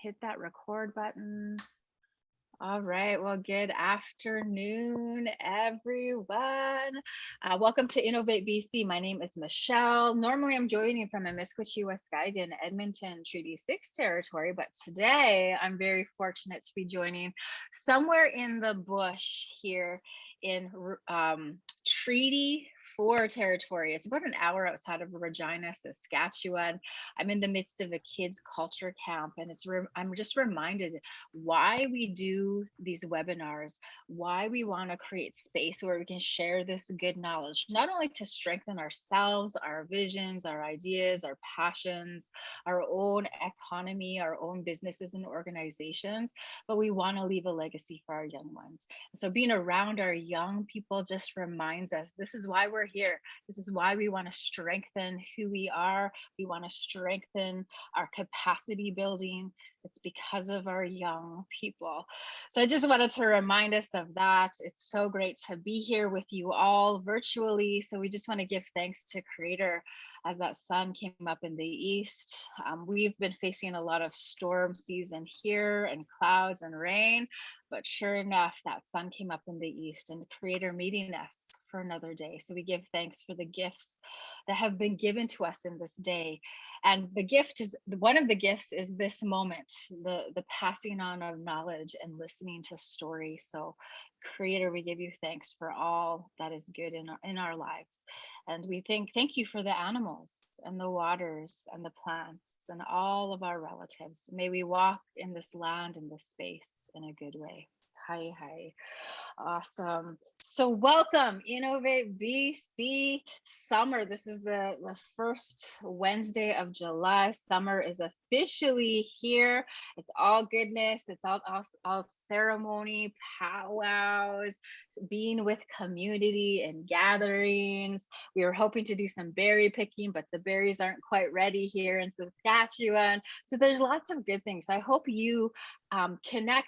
hit that record button. All right. Well, good afternoon, everyone. Welcome to Innovate BC. My name is Michelle. Normally, I'm joining from Amiskwaci, Waskagan, Edmonton, Treaty 6 territory, but today I'm very fortunate to be joining somewhere in the bush here in Treaty 4 territory. It's about an hour outside of Regina, Saskatchewan. I'm in the midst of a kids' culture camp, and I'm just reminded why we do these webinars, why we want to create space where we can share this good knowledge, not only to strengthen ourselves, our visions, our ideas, our passions, our own economy, our own businesses and organizations, but we want to leave a legacy for our young ones. So being around our young people just reminds us this is why we're here. This is why we want to strengthen who we are. We want to strengthen our capacity building. It's because of our young people. So I just wanted to remind us of that. It's so great to be here with you all virtually. So we just want to give thanks to Creator as that sun came up in the east. We've been facing a lot of storm season here and clouds and rain, but sure enough, that sun came up in the east and the Creator meeting us for another day. So we give thanks for the gifts that have been given to us in this day. And the gift is, one of the gifts is this moment, the passing on of knowledge and listening to stories. So Creator, we give you thanks for all that is good in our lives. And we thank you for the animals and the waters and the plants and all of our relatives. May we walk in this land and this space in a good way. Hi, hi. Awesome. So welcome, Innovate BC summer. This is the first Wednesday of July. Summer is officially here. It's all goodness. It's all ceremony, powwows, being with community and gatherings. We were hoping to do some berry picking, but the berries aren't quite ready here in Saskatchewan. So there's lots of good things. I hope you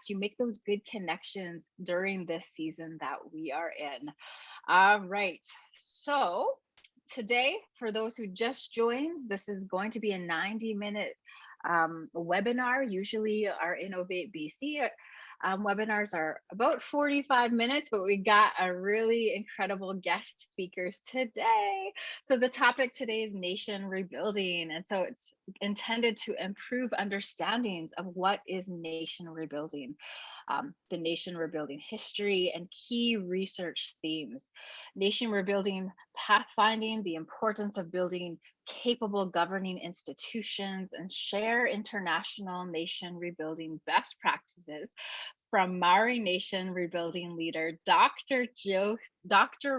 you make those good connections during this season that we are in. All right, so today, for those who just joined, this is going to be a 90-minute webinar. Usually our Innovate BC webinars are about 45 minutes, but we got a really incredible guest speakers today. So the topic today is nation rebuilding. And so it's intended to improve understandings of what is nation rebuilding, the nation rebuilding history and key research themes. Nation rebuilding pathfinding, the importance of building capable governing institutions, and share international nation rebuilding best practices from Māori Nation Rebuilding leader, Dr.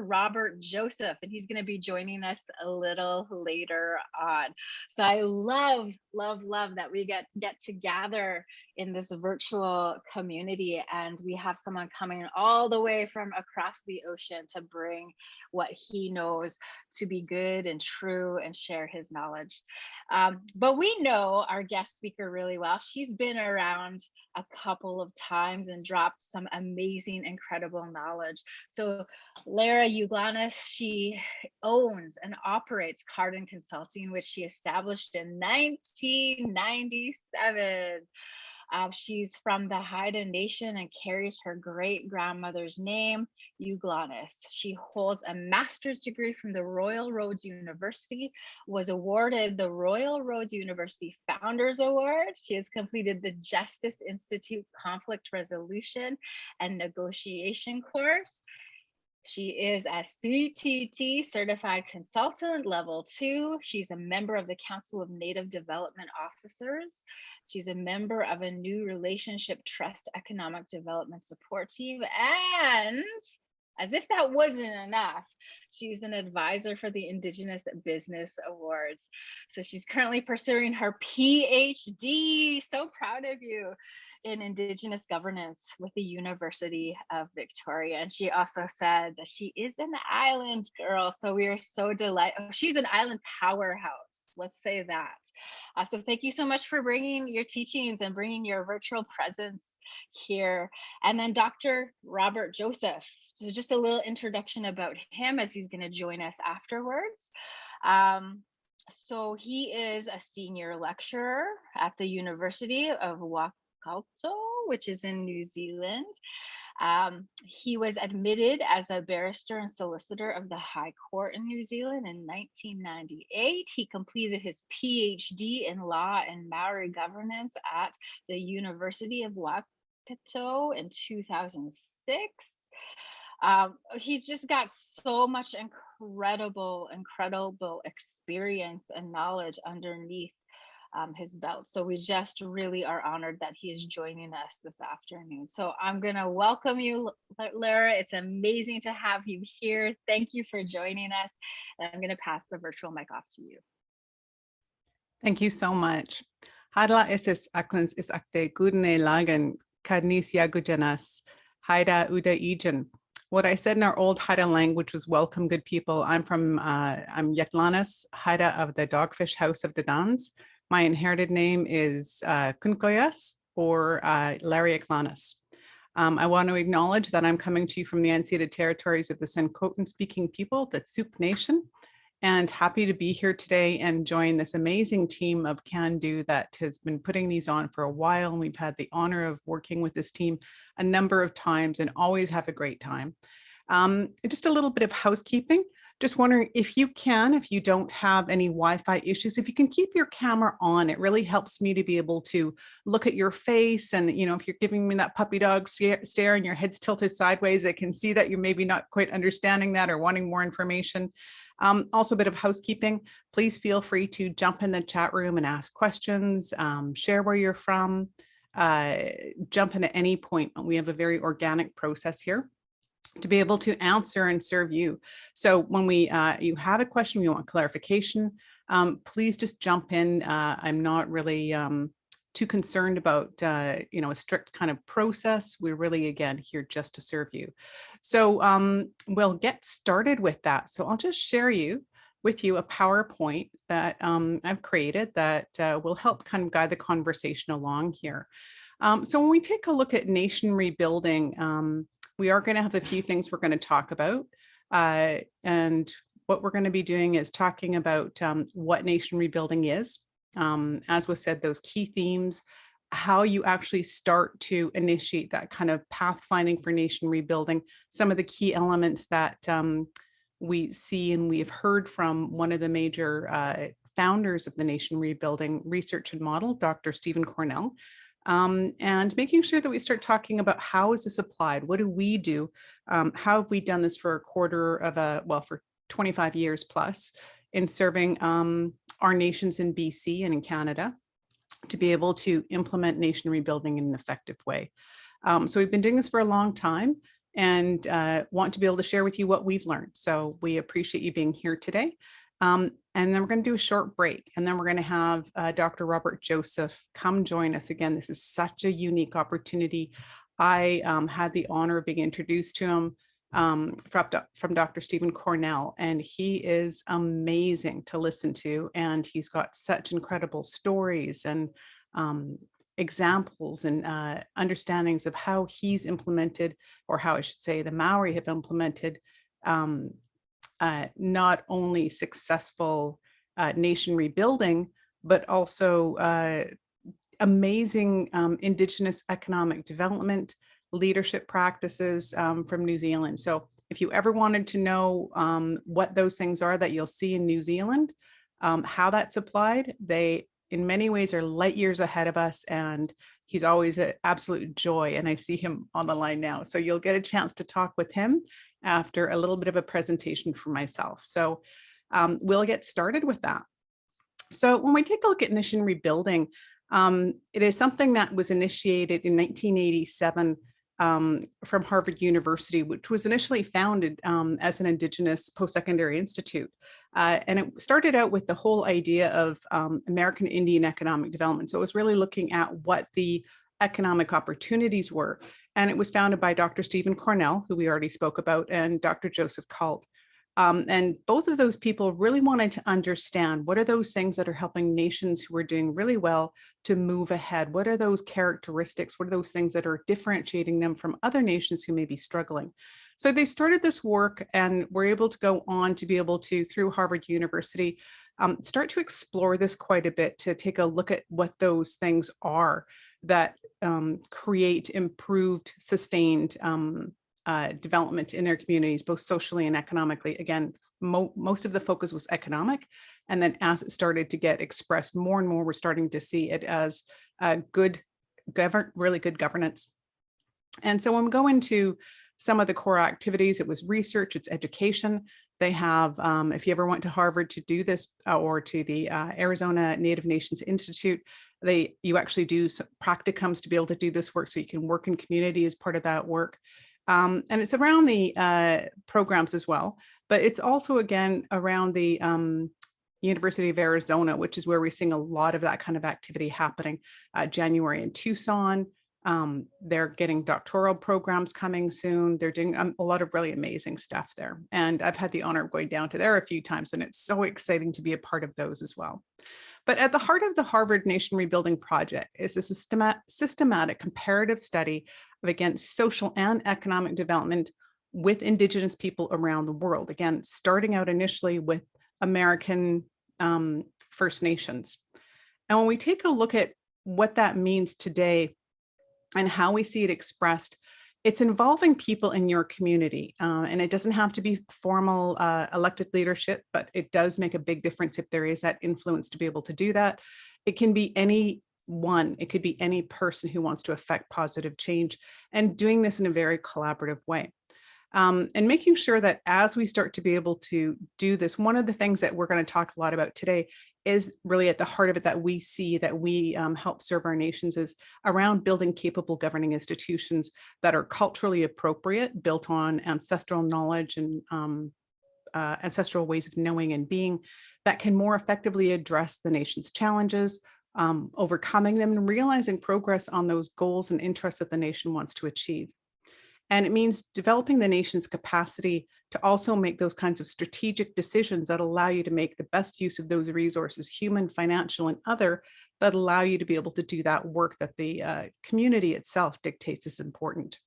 Robert Joseph, and he's going to be joining us a little later on. So I love that we get to gather in this virtual community, and we have someone coming all the way from across the ocean to bring what he knows to be good and true and share his knowledge. But we know our guest speaker really well. She's been around a couple of times and dropped some amazing, incredible knowledge. So Laara Yaghujaanas, she owns and operates Carden Consulting, which she established in 1997. She's from the Haida Nation and carries her great-grandmother's name, Yaghujaanas. She holds a master's degree from the Royal Roads University, was awarded the Royal Roads University Founders Award. She has completed the Justice Institute Conflict Resolution and Negotiation course. She is a CTT Certified Consultant, Level 2. She's a member of the Council of Native Development Officers. She's a member of a New Relationship Trust Economic Development Support Team. And as if that wasn't enough, she's an advisor for the Indigenous Business Awards. So she's currently pursuing her PhD. So proud of you. In Indigenous Governance with the University of Victoria. And she also said that she is an island girl. So we are so delighted. Oh, she's an island powerhouse. Let's say that. So thank you so much for bringing your teachings and bringing your virtual presence here. And then Dr. Robert Joseph. So just a little introduction about him as he's going to join us afterwards. So he is a senior lecturer at the University of Waikato, which is in New Zealand. He was admitted as a barrister and solicitor of the High Court in New Zealand in 1998. He completed his PhD in law and Maori governance at the University of Waikato in 2006. He's just got so much incredible experience and knowledge underneath his belt. So we just really are honored that he is joining us this afternoon. So I'm going to welcome you, Laara. It's amazing to have you here. Thank you for joining us. And I'm going to pass the virtual mic off to you. Thank you so much. Haida is akans is akte gudne lagan kadnis Yaghujaanas Haida uda Ejan. What I said in our old Haida language was welcome, good people. I'm Yaghujaanas, Haida of the Dogfish House of the Dans. My inherited name is Kun G or Laara E. I want to acknowledge that I'm coming to you from the unceded territories of the Senkotan speaking people, the Tsup Nation, and happy to be here today and join this amazing team of CANDO that has been putting these on for a while. And we've had the honor of working with this team a number of times and always have a great time. Just a little bit of housekeeping. Just wondering if you don't have any Wi-Fi issues, if you can keep your camera on, it really helps me to be able to look at your face. And, you know, if you're giving me that puppy dog stare and your head's tilted sideways, I can see that you're maybe not quite understanding that or wanting more information. Also a bit of housekeeping. Please feel free to jump in the chat room and ask questions, share where you're from, jump in at any point. We have a very organic process here to be able to answer and serve you. So when you have a question, you want clarification, please just jump in. I'm not really too concerned about a strict kind of process. We're really, again, here just to serve you. So we'll get started with that. So I'll just share with you a PowerPoint that I've created that will help kind of guide the conversation along here. So when we take a look at nation rebuilding, we are going to have a few things we're going to talk about. And what we're going to be doing is talking about what nation rebuilding is. As was said, those key themes, how you actually start to initiate that kind of pathfinding for nation rebuilding, some of the key elements that we see and we have heard from one of the major founders of the Nation Rebuilding Research and Model, Dr. Stephen Cornell. And making sure that we start talking about how is this applied? What do we do? How have we done this for for 25 years plus in serving our nations in BC and in Canada to be able to implement nation rebuilding in an effective way. So we've been doing this for a long time and want to be able to share with you what we've learned. So we appreciate you being here today. And then we're going to do a short break, and then we're going to have Dr. Robert Joseph come join us again. This is such a unique opportunity. I had the honor of being introduced to him from Dr. Stephen Cornell, and he is amazing to listen to, and he's got such incredible stories and examples and understandings of how he's implemented, or how I should say the Maori have implemented not only successful nation rebuilding, but also amazing Indigenous economic development, leadership practices from New Zealand. So if you ever wanted to know what those things are that you'll see in New Zealand, how that's applied, they in many ways are light years ahead of us, and he's always an absolute joy. And I see him on the line now. So you'll get a chance to talk with him after a little bit of a presentation for myself. So we'll get started with that. So when we take a look at nation rebuilding, it is something that was initiated in 1987 from Harvard University, which was initially founded as an Indigenous post-secondary institute. And it started out with the whole idea of American Indian economic development. So it was really looking at what the economic opportunities were. And it was founded by Dr. Stephen Cornell, who we already spoke about, and Dr. Joseph Kalt. And both of those people really wanted to understand what are those things that are helping nations who are doing really well to move ahead? What are those characteristics? What are those things that are differentiating them from other nations who may be struggling? So they started this work and were able to go on to be able to, through Harvard University, start to explore this quite a bit, to take a look at what those things are that create improved, sustained development in their communities, both socially and economically. Again, most of the focus was economic. And then as it started to get expressed more and more, we're starting to see it as really good governance. And so when we go into some of the core activities, it was research, it's education. They have, if you ever went to Harvard to do this, or to the Arizona Native Nations Institute, you actually do some practicums to be able to do this work, so you can work in community as part of that work. And it's around the programs as well, but it's also, again, around the University of Arizona, which is where we're seeing a lot of that kind of activity happening. January in Tucson. They're getting doctoral programs coming soon. They're doing a lot of really amazing stuff there. And I've had the honor of going down to there a few times, and it's so exciting to be a part of those as well. But at the heart of the Harvard Nation Rebuilding Project is a systematic comparative study of, again, social and economic development with Indigenous people around the world. Again, starting out initially with American First Nations. And when we take a look at what that means today and how we see it expressed, it's involving people in your community. And it doesn't have to be formal elected leadership, but it does make a big difference if there is that influence to be able to do that. It can be anyone, it could be any person who wants to affect positive change, and doing this in a very collaborative way. And making sure that as we start to be able to do this, one of the things that we're going to talk a lot about today is really at the heart of it, that we see that we help serve our nations, is around building capable governing institutions that are culturally appropriate, built on ancestral knowledge and ancestral ways of knowing and being, that can more effectively address the nation's challenges, overcoming them, and realizing progress on those goals and interests that the nation wants to achieve. And it means developing the nation's capacity to also make those kinds of strategic decisions that allow you to make the best use of those resources, human, financial, and other, that allow you to be able to do that work that the community itself dictates is important.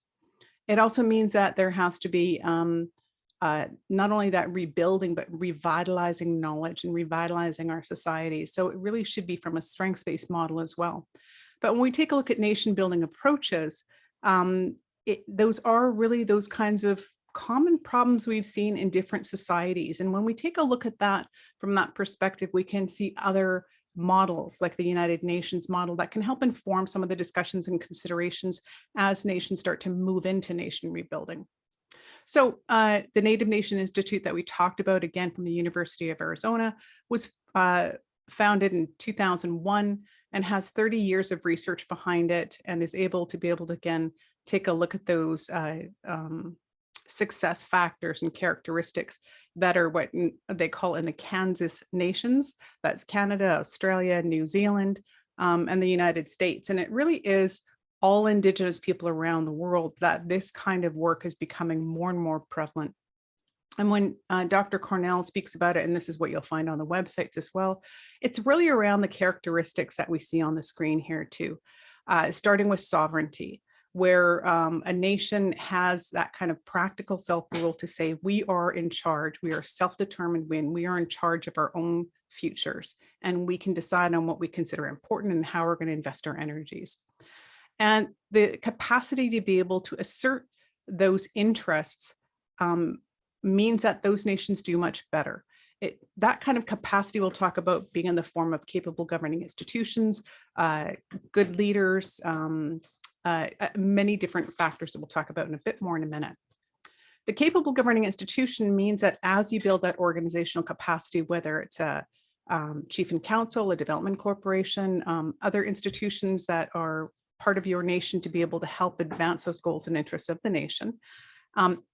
It also means that there has to be not only that rebuilding, but revitalizing knowledge and revitalizing our society. So it really should be from a strengths-based model as well. But when we take a look at nation building approaches, those are really those kinds of common problems we've seen in different societies. And when we take a look at that from that perspective, we can see other models like the United Nations model that can help inform some of the discussions and considerations as nations start to move into nation rebuilding. So the Native Nation Institute that we talked about, again, from the University of Arizona, was founded in 2001 and has 30 years of research behind it, and is able to again, take a look at those success factors and characteristics that are what they call in the Kansas nations. That's Canada, Australia, New Zealand, and the United States. And it really is all Indigenous people around the world that this kind of work is becoming more and more prevalent. And when Dr. Cornell speaks about it, and this is what you'll find on the websites as well, it's really around the characteristics that we see on the screen here too, starting with sovereignty, where a nation has that kind of practical self-rule to say, we are in charge, we are self-determined, we are in charge of our own futures, and we can decide on what we consider important and how we're going to invest our energies. And the capacity to be able to assert those interests means that those nations do much better. That kind of capacity we'll talk about being in the form of capable governing institutions, good leaders, many different factors that we'll talk about in a bit more in a minute. The capable governing institution means that as you build that organizational capacity, whether it's a chief and council, a development corporation, other institutions that are part of your nation to be able to help advance those goals and interests of the nation,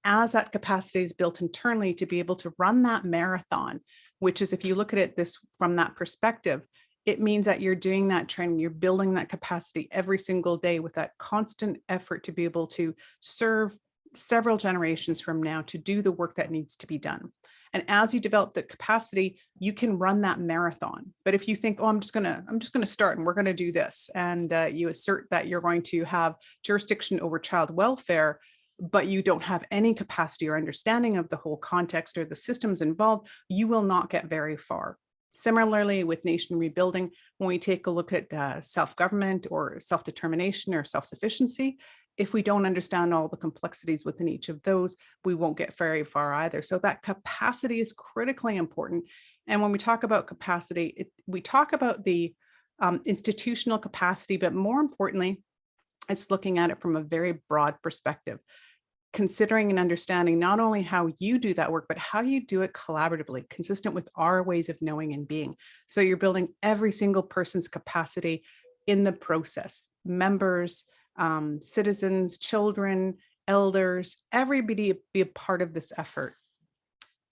as that capacity is built internally to be able to run that marathon, which is, if you look at it this from that perspective, it means that you're doing that training, you're building that capacity every single day with that constant effort to be able to serve several generations from now to do the work that needs to be done. And as you develop the capacity, you can run that marathon. But if you think, oh, I'm just gonna start and we're gonna do this, and you assert that you're going to have jurisdiction over child welfare, but you don't have any capacity or understanding of the whole context or the systems involved, you will not get very far. Similarly, with nation rebuilding, when we take a look at self-government or self-determination or self-sufficiency, if we don't understand all the complexities within each of those, we won't get very far either. So that capacity is critically important. And when we talk about capacity, we talk about the institutional capacity, but more importantly, it's looking at it from a very broad perspective, considering and understanding not only how you do that work, but how you do it collaboratively, consistent with our ways of knowing and being. So you're building every single person's capacity in the process, members, citizens, children, elders, everybody be a part of this effort.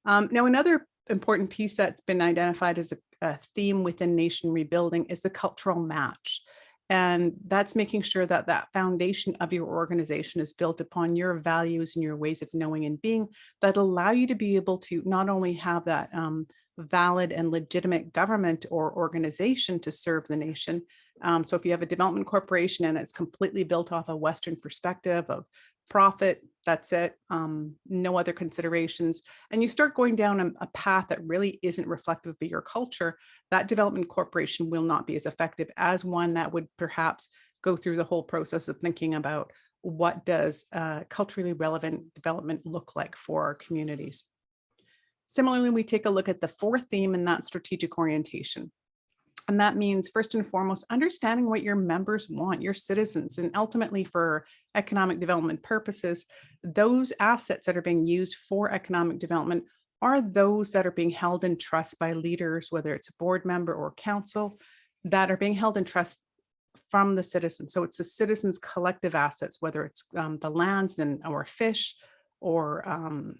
Now, another important piece that's been identified as a theme within nation rebuilding is the cultural match. And that's making sure that that foundation of your organization is built upon your values and your ways of knowing and being that allow you to be able to not only have that valid and legitimate government or organization to serve the nation. So if you have a development corporation and it's completely built off a Western perspective of profit, that's it, no other considerations, and you start going down a path that really isn't reflective of your culture, that development corporation will not be as effective as one that would perhaps go through the whole process of thinking about what does culturally relevant development look like for our communities. Similarly, we take a look at the fourth theme, and that's strategic orientation. And that means, first and foremost, understanding what your members want, your citizens, and ultimately for economic development purposes, those assets that are being used for economic development are those that are being held in trust by leaders, whether it's a board member or council, that are being held in trust from the citizens. So it's the citizens' collective assets, whether it's the lands or fish or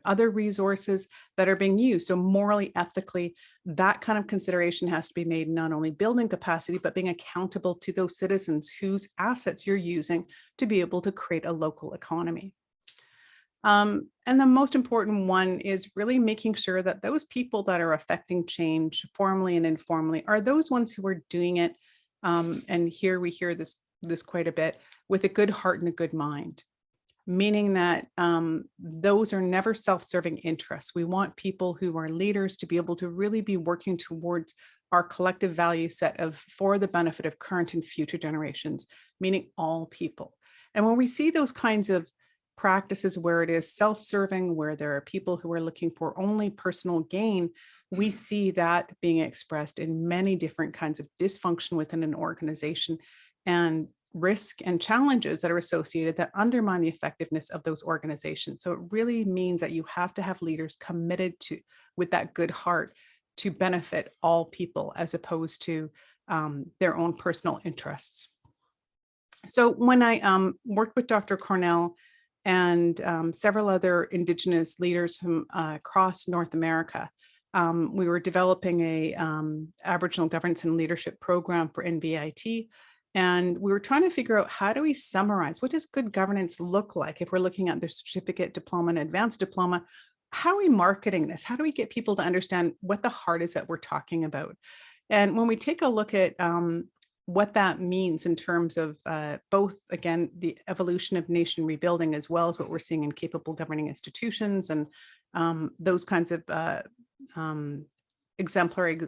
other resources that are being used. So morally, ethically, that kind of consideration has to be made, not only building capacity, but being accountable to those citizens whose assets you're using to be able to create a local economy. And the most important one is really making sure that those people that are affecting change formally and informally are those ones who are doing it. And here we hear this quite a bit, with a good heart and a good mind. Meaning that those are never self-serving interests. We want people who are leaders to be able to really be working towards our collective value set for the benefit of current and future generations, meaning all people. And when we see those kinds of practices where it is self-serving, where there are people who are looking for only personal gain, we see that being expressed in many different kinds of dysfunction within an organization and risk and challenges that are associated that undermine the effectiveness of those organizations. So it really means that you have to have leaders committed to, with that good heart, to benefit all people as opposed to their own personal interests. So when I worked with Dr. Cornell and several other Indigenous leaders from across North America, we were developing a Aboriginal governance and leadership program for NBIT. And we were trying to figure out, how do we summarize, what does good governance look like if we're looking at their certificate, diploma, and advanced diploma? How are we marketing this? How do we get people to understand what the heart is that we're talking about? And when we take a look at what that means in terms of both, again, the evolution of nation rebuilding, as well as what we're seeing in capable governing institutions and those kinds of exemplary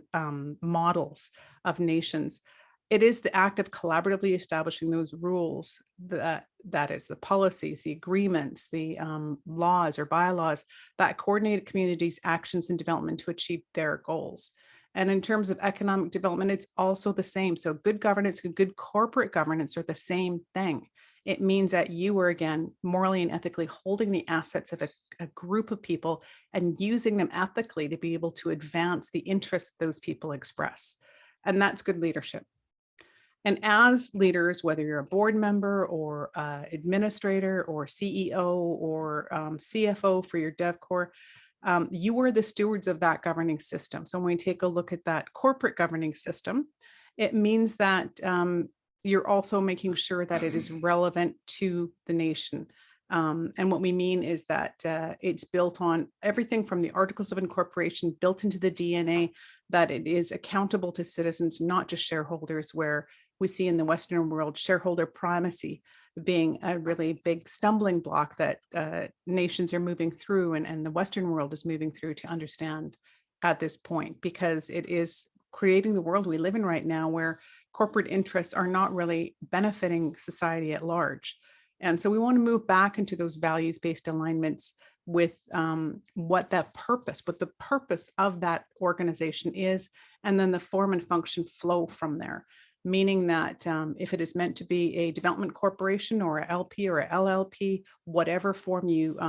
models of nations, it is the act of collaboratively establishing those rules, that is the policies, the agreements, the laws or bylaws that coordinate communities' actions and development to achieve their goals. And in terms of economic development, it's also the same. So good governance and good corporate governance are the same thing. It means that you are, again, morally and ethically holding the assets of a group of people and using them ethically to be able to advance the interests those people express. And that's good leadership. And as leaders, whether you're a board member or administrator or CEO or CFO for your DevCorp, you are the stewards of that governing system. So when we take a look at that corporate governing system, it means that you're also making sure that it is relevant to the nation. And what we mean is that it's built on everything from the Articles of Incorporation built into the DNA, that it is accountable to citizens, not just shareholders, where we see in the Western world shareholder primacy being a really big stumbling block that nations are moving through and the Western world is moving through to understand at this point, because it is creating the world we live in right now where corporate interests are not really benefiting society at large. And so we want to move back into those values-based alignments with what the purpose of that organization is, and then the form and function flow from there. Meaning that if it is meant to be a development corporation or a LP or a LLP, whatever form you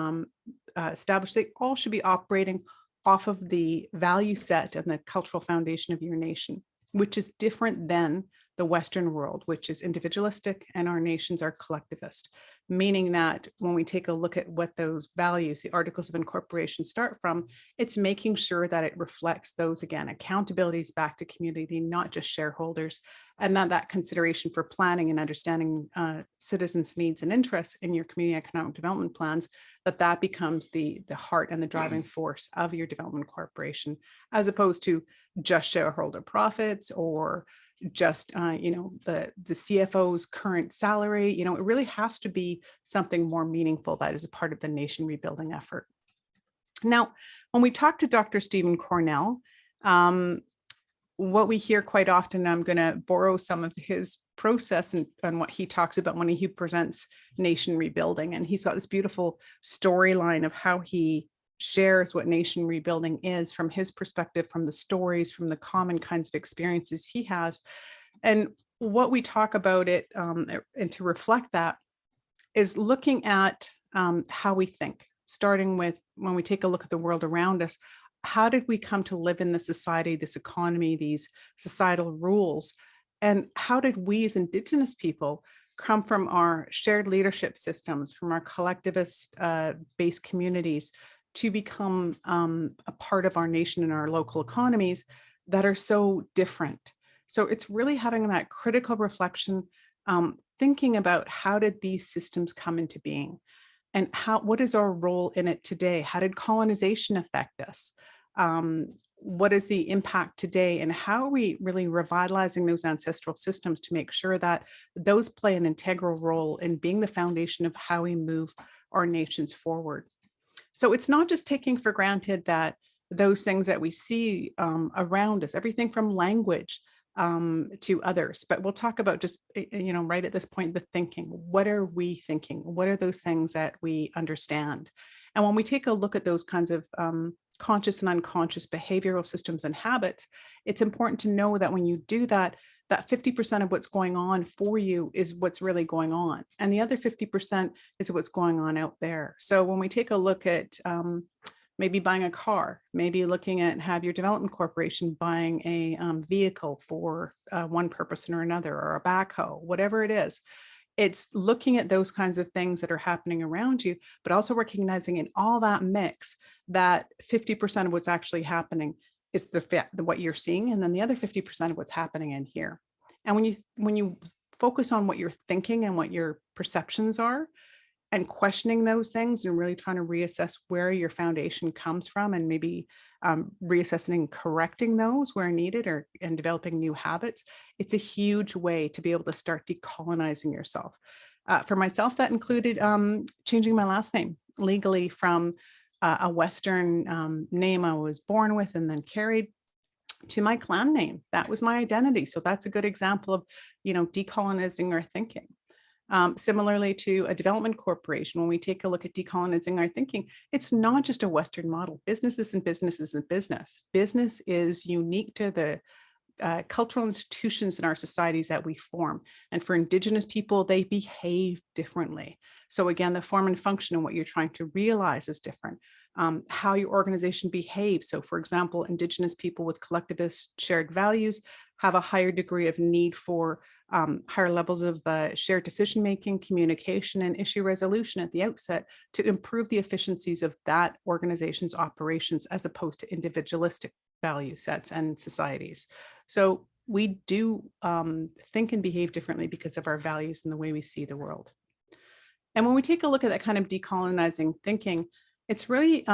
establish, they all should be operating off of the value set and the cultural foundation of your nation, which is different than the Western world, which is individualistic, and our nations are collectivist. Meaning that when we take a look at what those values, the articles of incorporation, start from, it's making sure that it reflects those, again, accountabilities back to community, not just shareholders, and that consideration for planning and understanding citizens' needs and interests in your community economic development plans, that becomes the heart and the driving force of your development corporation, as opposed to just shareholder profits or just the CFO's current salary. It really has to be something more meaningful that is a part of the nation rebuilding effort. Now, when we talk to Dr. Stephen Cornell, what we hear quite often, I'm going to borrow some of his process and what he talks about when he presents nation rebuilding. And he's got this beautiful storyline of how he shares what nation rebuilding is from his perspective, from the stories, from the common kinds of experiences he has. And what we talk about it, and to reflect that, is looking at how we think, starting with when we take a look at the world around us. How did we come to live in this society, this economy, these societal rules? And how did we as Indigenous people come from our shared leadership systems, from our collectivist based communities, to become a part of our nation and our local economies that are so different? So it's really having that critical reflection, thinking about how did these systems come into being, and what is our role in it today? How did colonization affect us? What is the impact today, and how are we really revitalizing those ancestral systems to make sure that those play an integral role in being the foundation of how we move our nations forward? So it's not just taking for granted that those things that we see around us, everything from language to others, but we'll talk about just, right at this point, the thinking. What are we thinking? What are those things that we understand? And when we take a look at those kinds of conscious and unconscious behavioral systems and habits, it's important to know that when you do that, that 50% of what's going on for you is what's really going on. And the other 50% is what's going on out there. So when we take a look at maybe buying a car, maybe looking at have your development corporation buying a vehicle for one purpose or another, or a backhoe, whatever it is, it's looking at those kinds of things that are happening around you, but also recognizing in all that mix that 50% of what's actually happening is what you're seeing, and then the other 50% of what's happening in here. And when you focus on what you're thinking and what your perceptions are, and questioning those things and really trying to reassess where your foundation comes from, and maybe reassessing and correcting those where needed, and developing new habits, it's a huge way to be able to start decolonizing yourself. For myself, that included changing my last name legally from a Western name I was born with and then carried, to my clan name. That was my identity. So that's a good example of, decolonizing our thinking. Similarly to a development corporation, when we take a look at decolonizing our thinking, it's not just a Western model. Business isn't business. Business is unique to the cultural institutions in our societies that we form. And for Indigenous people, they behave differently. So again, the form and function and what you're trying to realize is different. How your organization behaves. So for example, Indigenous people with collectivist shared values have a higher degree of need for higher levels of shared decision-making, communication, and issue resolution at the outset to improve the efficiencies of that organization's operations, as opposed to individualistic value sets and societies. So we do think and behave differently because of our values and the way we see the world. And when we take a look at that kind of decolonizing thinking, it's really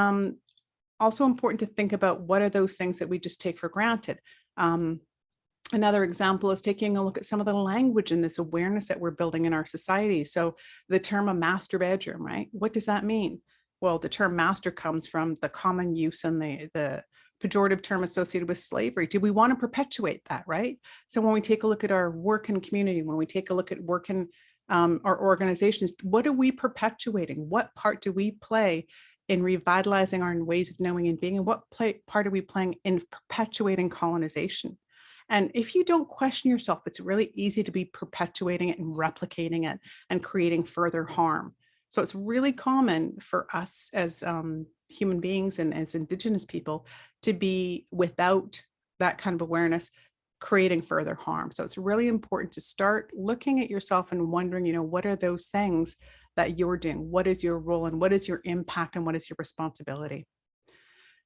also important to think about what are those things that we just take for granted. Another example is taking a look at some of the language and this awareness that we're building in our society. So the term a master bedroom, right? What does that mean? Well, the term master comes from the common use and the pejorative term associated with slavery. Do we want to perpetuate that, right? So when we take a look at our work in community, when we take a look at work in our organizations, what are we perpetuating? What part do we play in revitalizing our ways of knowing and being? And what part are we playing in perpetuating colonization? And if you don't question yourself, it's really easy to be perpetuating it and replicating it and creating further harm. So it's really common for us as human beings and as Indigenous people to be, without that kind of awareness, creating further harm. So it's really important to start looking at yourself and wondering, you know, what are those things that you're doing? What is your role and what is your impact and what is your responsibility?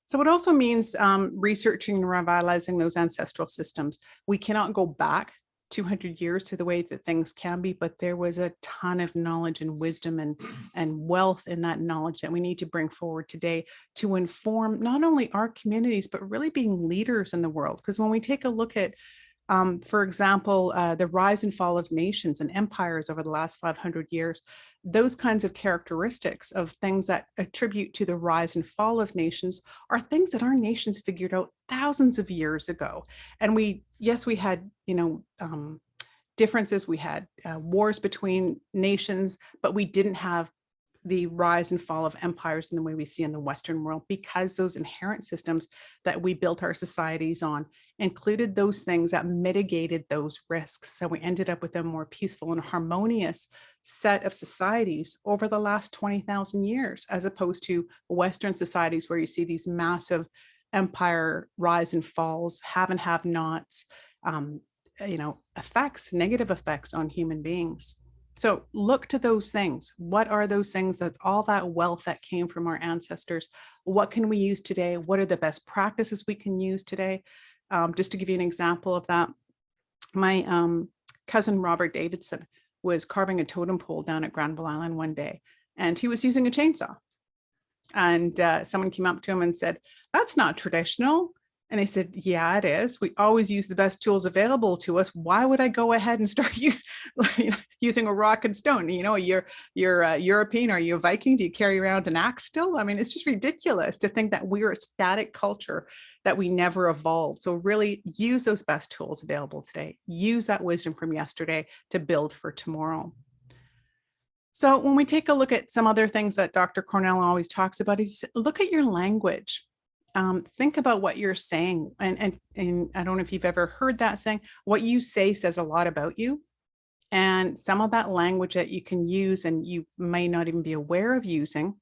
So it also means researching and revitalizing those ancestral systems. We cannot go back 200 years to the way that things can be, but there was a ton of knowledge and wisdom and wealth in that knowledge that we need to bring forward today to inform not only our communities, but really being leaders in the world. Because when we take a look at, for example, the rise and fall of nations and empires over the last 500 years, those kinds of characteristics of things that attribute to the rise and fall of nations are things that our nations figured out thousands of years ago. And yes, we had, differences. We had wars between nations, but we didn't have the rise and fall of empires in the way we see in the Western world, because those inherent systems that we built our societies on included those things that mitigated those risks. So we ended up with a more peaceful and harmonious set of societies over the last 20,000 years, as opposed to Western societies where you see these massive empire rise and falls, have and have nots, effects, negative effects on human beings. So look to those things. What are those things? That's all that wealth that came from our ancestors. What can we use today? What are the best practices we can use today? Just to give you an example of that, my cousin Robert Davidson was carving a totem pole down at Granville Island one day, and he was using a chainsaw. And someone came up to him and said, "That's not traditional." And they said, "Yeah, it is. We always use the best tools available to us. Why would I go ahead and start using a rock and stone? You're a European. Are you a Viking? Do you carry around an axe still? I mean, it's just ridiculous to think that we're a static culture, that we never evolved. So really use those best tools available today. Use that wisdom from yesterday to build for tomorrow." So when we take a look at some other things that Dr. Cornell always talks about, is look at your language. Think about what you're saying. And I don't know if you've ever heard that saying, what you say says a lot about you. And some of that language that you can use and you may not even be aware of using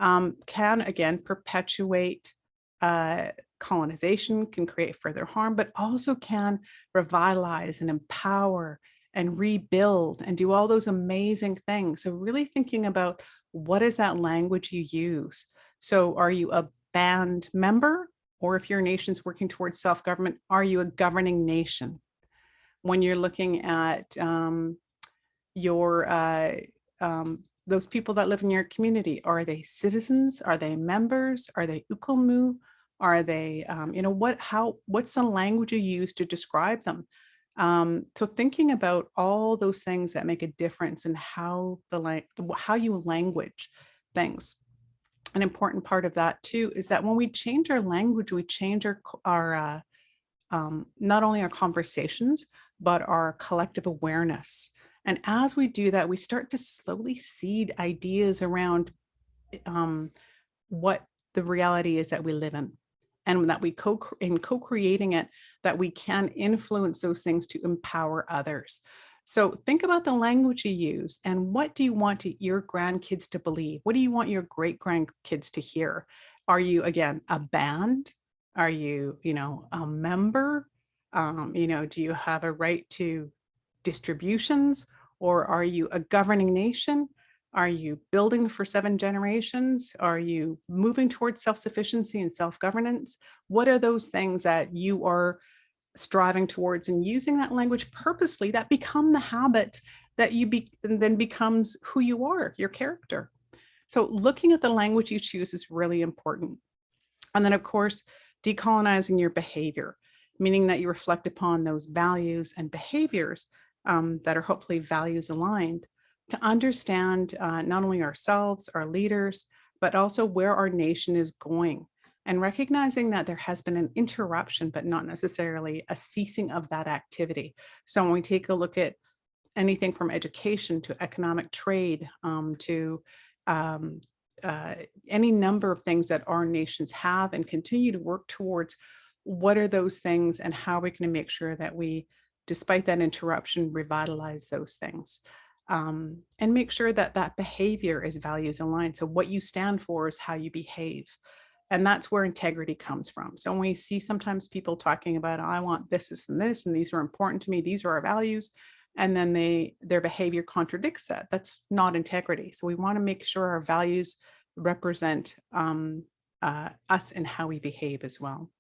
can, again, perpetuate colonization, can create further harm, but also can revitalize and empower and rebuild and do all those amazing things. So really thinking about, what is that language you use? So are you a band member, or if your nation's working towards self-government, are you a governing nation? When you're looking at those people that live in your community, are they citizens? Are they members? Are they ukomu? Are they, what's the language you use to describe them? So thinking about all those things that make a difference in how you language things. An important part of that too is that when we change our language, we change our not only our conversations, but our collective awareness. And as we do that, we start to slowly seed ideas around what the reality is that we live in, and that we co-creating it, that we can influence those things to empower others. So think about the language you use, and what do you want your grandkids to believe? What do you want your great grandkids to hear? Are you, again, a band? Are you, a member? Do you have a right to distributions? Or are you a governing nation? Are you building for 7 generations? Are you moving towards self-sufficiency and self-governance? What are those things that you are striving towards, and using that language purposefully that become the habit that then becomes who you are, your character? So looking at the language you choose is really important. And then, of course, decolonizing your behavior, meaning that you reflect upon those values and behaviors that are hopefully values aligned, to understand not only ourselves, our leaders, but also where our nation is going. and recognizing that there has been an interruption, but not necessarily a ceasing of that activity. So when we take a look at anything from education to economic trade, to any number of things that our nations have and continue to work towards, what are those things and how are we going to make sure that we, despite that interruption, revitalize those things, and make sure that that behavior is values aligned. So what you stand for is how you behave. And that's where integrity comes from. So when we see sometimes people talking about, I want this, and this, and these are important to me, these are our values, and then their behavior contradicts that. That's not integrity. So we want to make sure our values represent us and how we behave as well.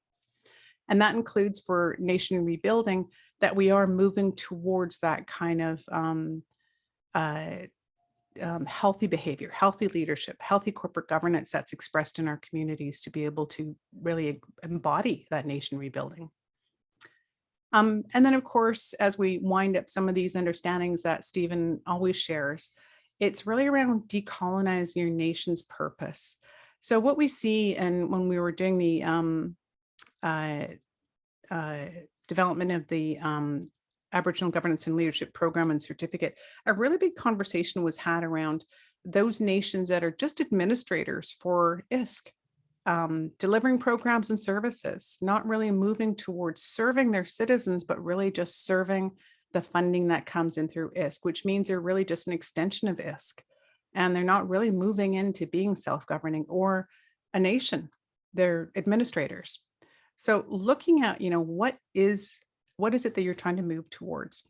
And that includes for nation rebuilding, that we are moving towards that kind of healthy behavior, healthy leadership, healthy corporate governance that's expressed in our communities to be able to really embody that nation rebuilding. And then, of course, as we wind up some of these understandings that Stephen always shares, it's really around decolonizing your nation's purpose. So what we see, and when we were doing the development of the Aboriginal Governance and Leadership Program and Certificate, a really big conversation was had around those nations that are just administrators for ISC, delivering programs and services, not really moving towards serving their citizens, but really just serving the funding that comes in through ISC, which means they're really just an extension of ISC. And they're not really moving into being self-governing or a nation, they're administrators. So looking at, what is it that you're trying to move towards?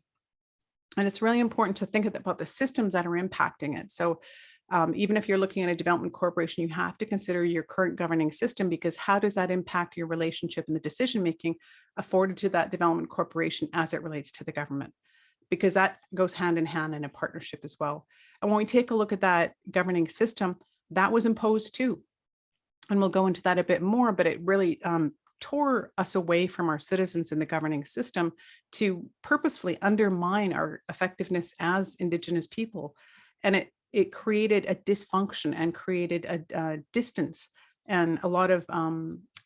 And it's really important to think about the systems that are impacting it. So even if you're looking at a development corporation, you have to consider your current governing system, because how does that impact your relationship and the decision-making afforded to that development corporation as it relates to the government? Because that goes hand in hand in a partnership as well. And when we take a look at that governing system, that was imposed too. And we'll go into that a bit more, but it really tore us away from our citizens in the governing system to purposefully undermine our effectiveness as Indigenous people. And it created a dysfunction and created a distance and a lot of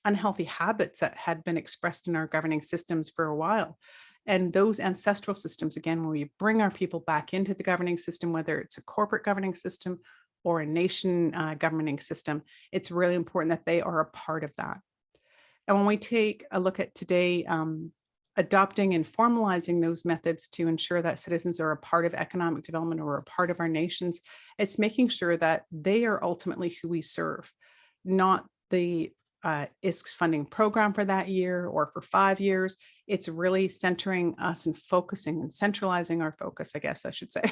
unhealthy habits that had been expressed in our governing systems for a while. And those ancestral systems, again, when we bring our people back into the governing system, whether it's a corporate governing system or a nation governing system, it's really important that they are a part of that. And when we take a look at today, adopting and formalizing those methods to ensure that citizens are a part of economic development or a part of our nations, it's making sure that they are ultimately who we serve, not the ISC's funding program for that year or for 5 years. It's really centering us and focusing and centralizing our focus, I guess I should say,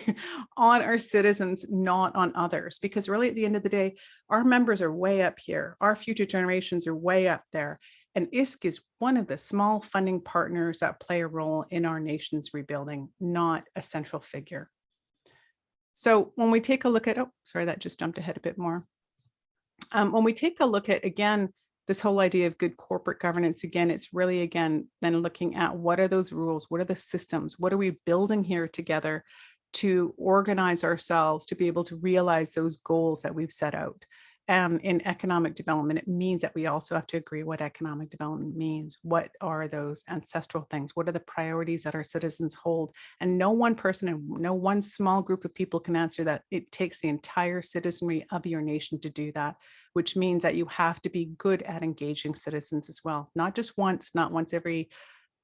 on our citizens, not on others. Because really at the end of the day, our members are way up here. Our future generations are way up there. And ISC is one of the small funding partners that play a role in our nation's rebuilding, not a central figure. So when we take a look at, oh, sorry, that just jumped ahead a bit more. When we take a look at, again, this whole idea of good corporate governance, again, it's really, again, then looking at what are those rules? What are the systems? What are we building here together to organize ourselves to be able to realize those goals that we've set out? In economic development, it means that we also have to agree what economic development means. What are those ancestral things? What are the priorities that our citizens hold? And no one person and no one small group of people can answer that. It takes the entire citizenry of your nation to do that, which means that you have to be good at engaging citizens as well. Not just once, not once every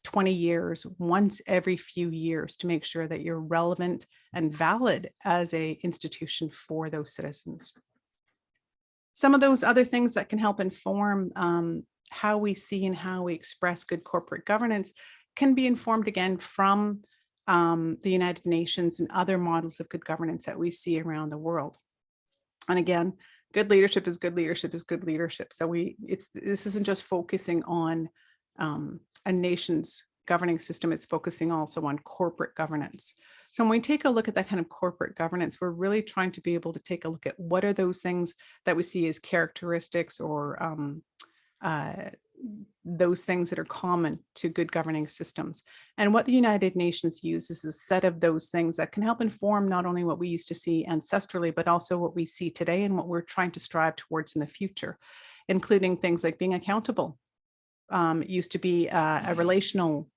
20 years, once every few years, to make sure that you're relevant and valid as an institution for those citizens. Some of those other things that can help inform how we see and how we express good corporate governance can be informed again from the United Nations and other models of good governance that we see around the world. And again, good leadership is good leadership is good leadership. So this isn't just focusing on a nation's governing system, it's focusing also on corporate governance. So when we take a look at that kind of corporate governance, we're really trying to be able to take a look at what are those things that we see as characteristics or those things that are common to good governing systems. And what the United Nations uses is a set of those things that can help inform not only what we used to see ancestrally, but also what we see today and what we're trying to strive towards in the future. including things like being accountable. It used to be a relational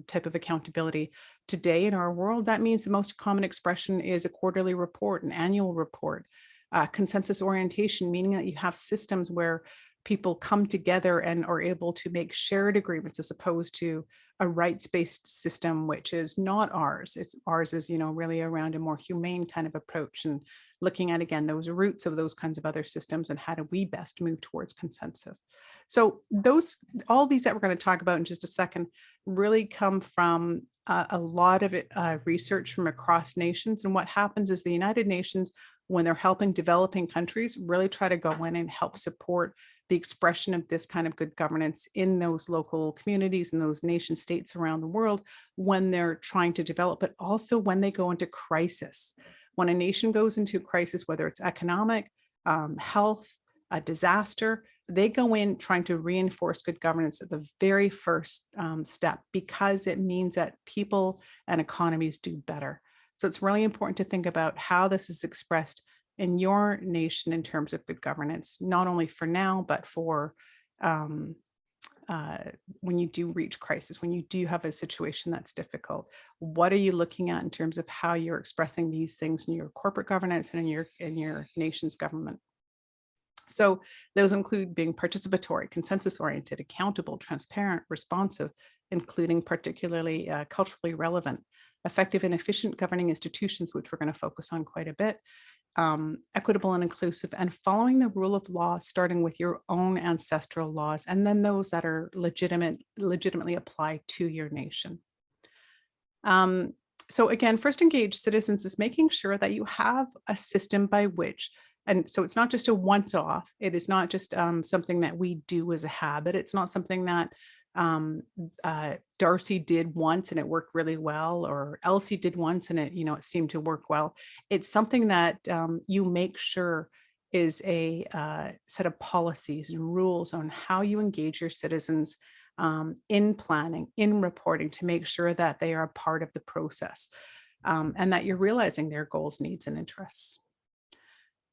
type of accountability. Today in our world, that means the most common expression is a quarterly report, an annual report, consensus orientation, meaning that you have systems where people come together and are able to make shared agreements as opposed to a rights-based system, which is not ours. Ours is, really around a more humane kind of approach and looking at, again, those roots of those kinds of other systems and how do we best move towards consensus. So all these that we're going to talk about in just a second really come from a lot of research from across nations. And what happens is the United Nations, when they're helping developing countries, really try to go in and help support the expression of this kind of good governance in those local communities and those nation states around the world when they're trying to develop, but also when they go into crisis. When a nation goes into crisis, whether it's economic, health, a disaster, they go in trying to reinforce good governance at the very first step, because it means that people and economies do better. So it's really important to think about how this is expressed in your nation in terms of good governance, not only for now, but for when you do reach crisis, when you do have a situation that's difficult. What are you looking at in terms of how you're expressing these things in your corporate governance and in your nation's government? So those include being participatory, consensus-oriented, accountable, transparent, responsive, including particularly culturally relevant, effective and efficient governing institutions, which we're going to focus on quite a bit, equitable and inclusive, and following the rule of law, starting with your own ancestral laws, and then those that are legitimately apply to your nation. So again, first engaged citizens is making sure that you have a system by which, and so it's not just a once-off, it is not just something that we do as a habit, it's not something that Darcy did once and it worked really well, or Elsie did once and it seemed to work well. It's something that you make sure is a set of policies and rules on how you engage your citizens in planning, in reporting, to make sure that they are a part of the process and that you're realizing their goals, needs, and interests.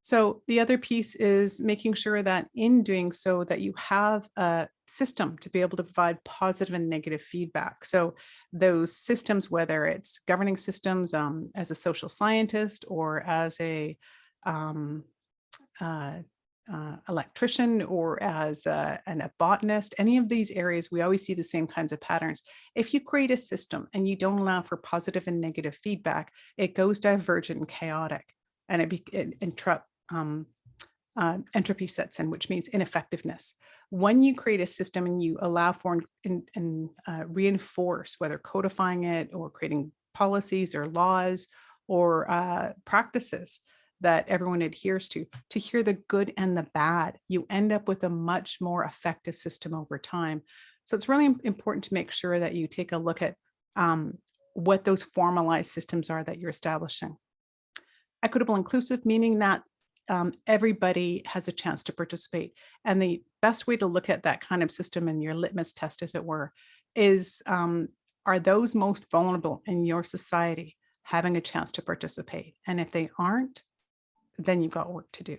So the other piece is making sure that in doing so that you have a system to be able to provide positive and negative feedback. So those systems, whether it's governing systems as a social scientist or as a electrician or as a botanist, any of these areas, we always see the same kinds of patterns. If you create a system and you don't allow for positive and negative feedback, it goes divergent and chaotic, and it interrupts entropy sets in, which means ineffectiveness. When you create a system and you allow for and reinforce, whether codifying it or creating policies or laws or practices that everyone adheres to hear the good and the bad, you end up with a much more effective system over time. So it's really important to make sure that you take a look at what those formalized systems are that you're establishing. Equitable inclusive, meaning that everybody has a chance to participate. And the best way to look at that kind of system and your litmus test, as it were, is are those most vulnerable in your society having a chance to participate? And if they aren't, then you've got work to do.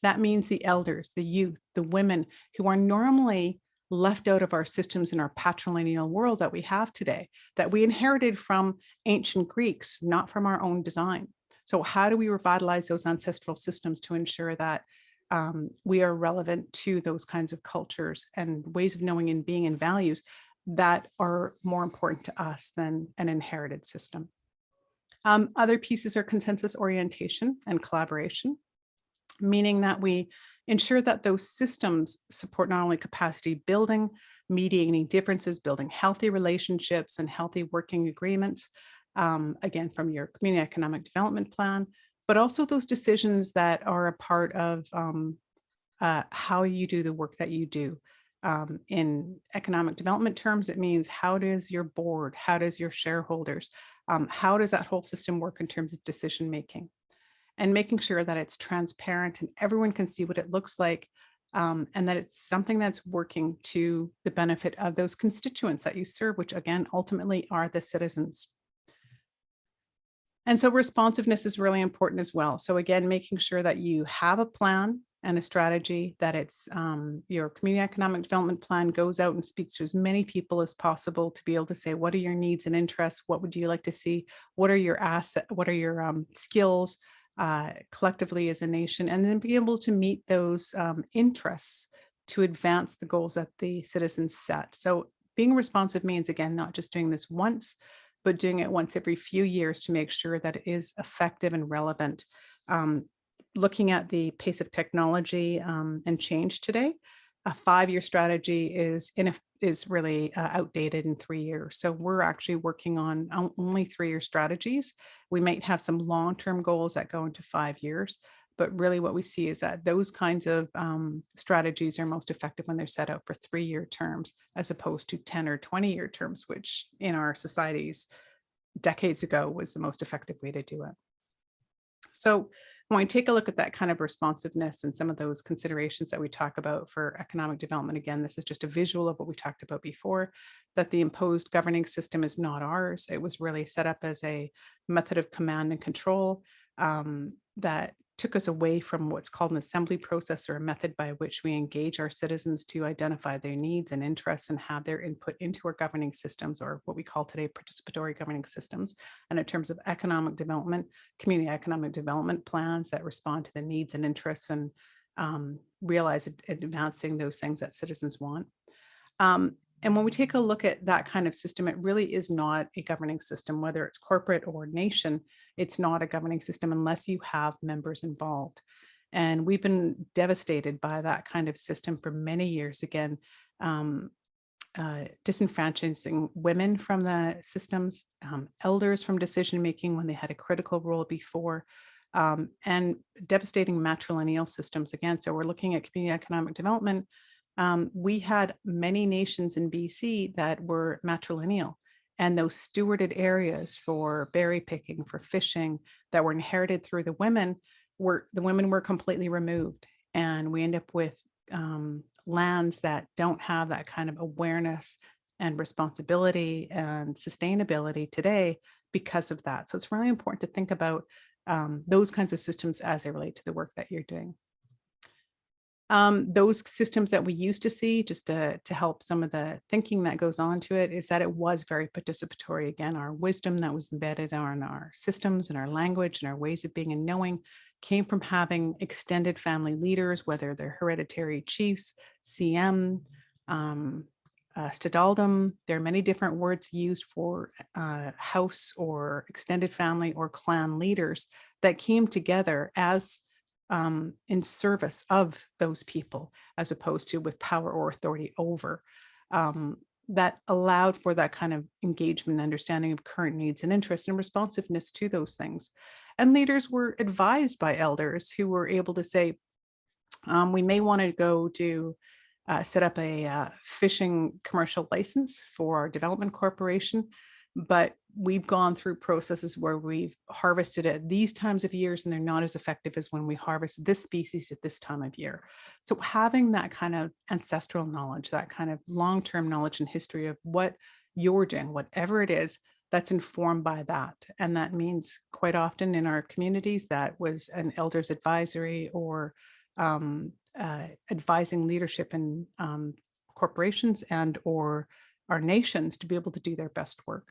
That means the elders, the youth, the women who are normally left out of our systems in our patrilineal world that we have today, that we inherited from ancient Greeks, not from our own design. So how do we revitalize those ancestral systems to ensure that we are relevant to those kinds of cultures and ways of knowing and being and values that are more important to us than an inherited system? Other pieces are consensus orientation and collaboration, meaning that we ensure that those systems support not only capacity building, mediating differences, building healthy relationships and healthy working agreements, again, from your community economic development plan, but also those decisions that are a part of how you do the work that you do. In economic development terms, it means how does your board, how does your shareholders, how does that whole system work in terms of decision making? And making sure that it's transparent and everyone can see what it looks like, and that it's something that's working to the benefit of those constituents that you serve, which again, ultimately are the citizens. And so responsiveness is really important as well. So again, making sure that you have a plan, and a strategy, that it's your community economic development plan goes out and speaks to as many people as possible to be able to say, what are your needs and interests? What would you like to see? What are your assets? What are your skills collectively as a nation? And then be able to meet those interests to advance the goals that the citizens set. So being responsive means, again, not just doing this once, but doing it once every few years to make sure that it is effective and relevant. Looking at the pace of technology and change today, a 5-year strategy is really outdated in 3 years. So we're actually working on only 3-year strategies. We might have some long-term goals that go into 5 years, but really what we see is that those kinds of strategies are most effective when they're set out for 3-year terms, as opposed to 10 or 20-year terms, which in our societies decades ago was the most effective way to do it. So when we take a look at that kind of responsiveness and some of those considerations that we talk about for economic development, again, this is just a visual of what we talked about before, that the imposed governing system is not ours. It was really set up as a method of command and control that took us away from what's called an assembly process, or a method by which we engage our citizens to identify their needs and interests and have their input into our governing systems, or what we call today participatory governing systems. And in terms of economic development, community economic development plans that respond to the needs and interests and realize advancing those things that citizens want. And when we take a look at that kind of system, it really is not a governing system, whether it's corporate or nation. It's not a governing system unless you have members involved. And we've been devastated by that kind of system for many years. Again, disenfranchising women from the systems, elders from decision-making when they had a critical role before, and devastating matrilineal systems again. So we're looking at community economic development. We had many nations in BC that were matrilineal, and those stewarded areas for berry picking, for fishing, that were inherited through the women were completely removed. And we end up with lands that don't have that kind of awareness and responsibility and sustainability today because of that. So it's really important to think about those kinds of systems as they relate to the work that you're doing. Those systems that we used to see, just to help some of the thinking that goes on to it, is that it was very participatory. Again, our wisdom that was embedded on our systems and our language and our ways of being and knowing came from having extended family leaders, whether they're hereditary chiefs, CM, stadaldom. There are many different words used for house or extended family or clan leaders that came together as in service of those people, as opposed to with power or authority over. That allowed for that kind of engagement, understanding of current needs and interests, and responsiveness to those things. And leaders were advised by elders who were able to say, we may want to go to set up a fishing commercial license for our development corporation, but we've gone through processes where we've harvested at these times of years and they're not as effective as when we harvest this species at this time of year. So having that kind of ancestral knowledge, that kind of long-term knowledge and history of what you're doing, whatever it is, that's informed by that. And that means quite often in our communities, that was an elders advisory or advising leadership in corporations and or our nations to be able to do their best work.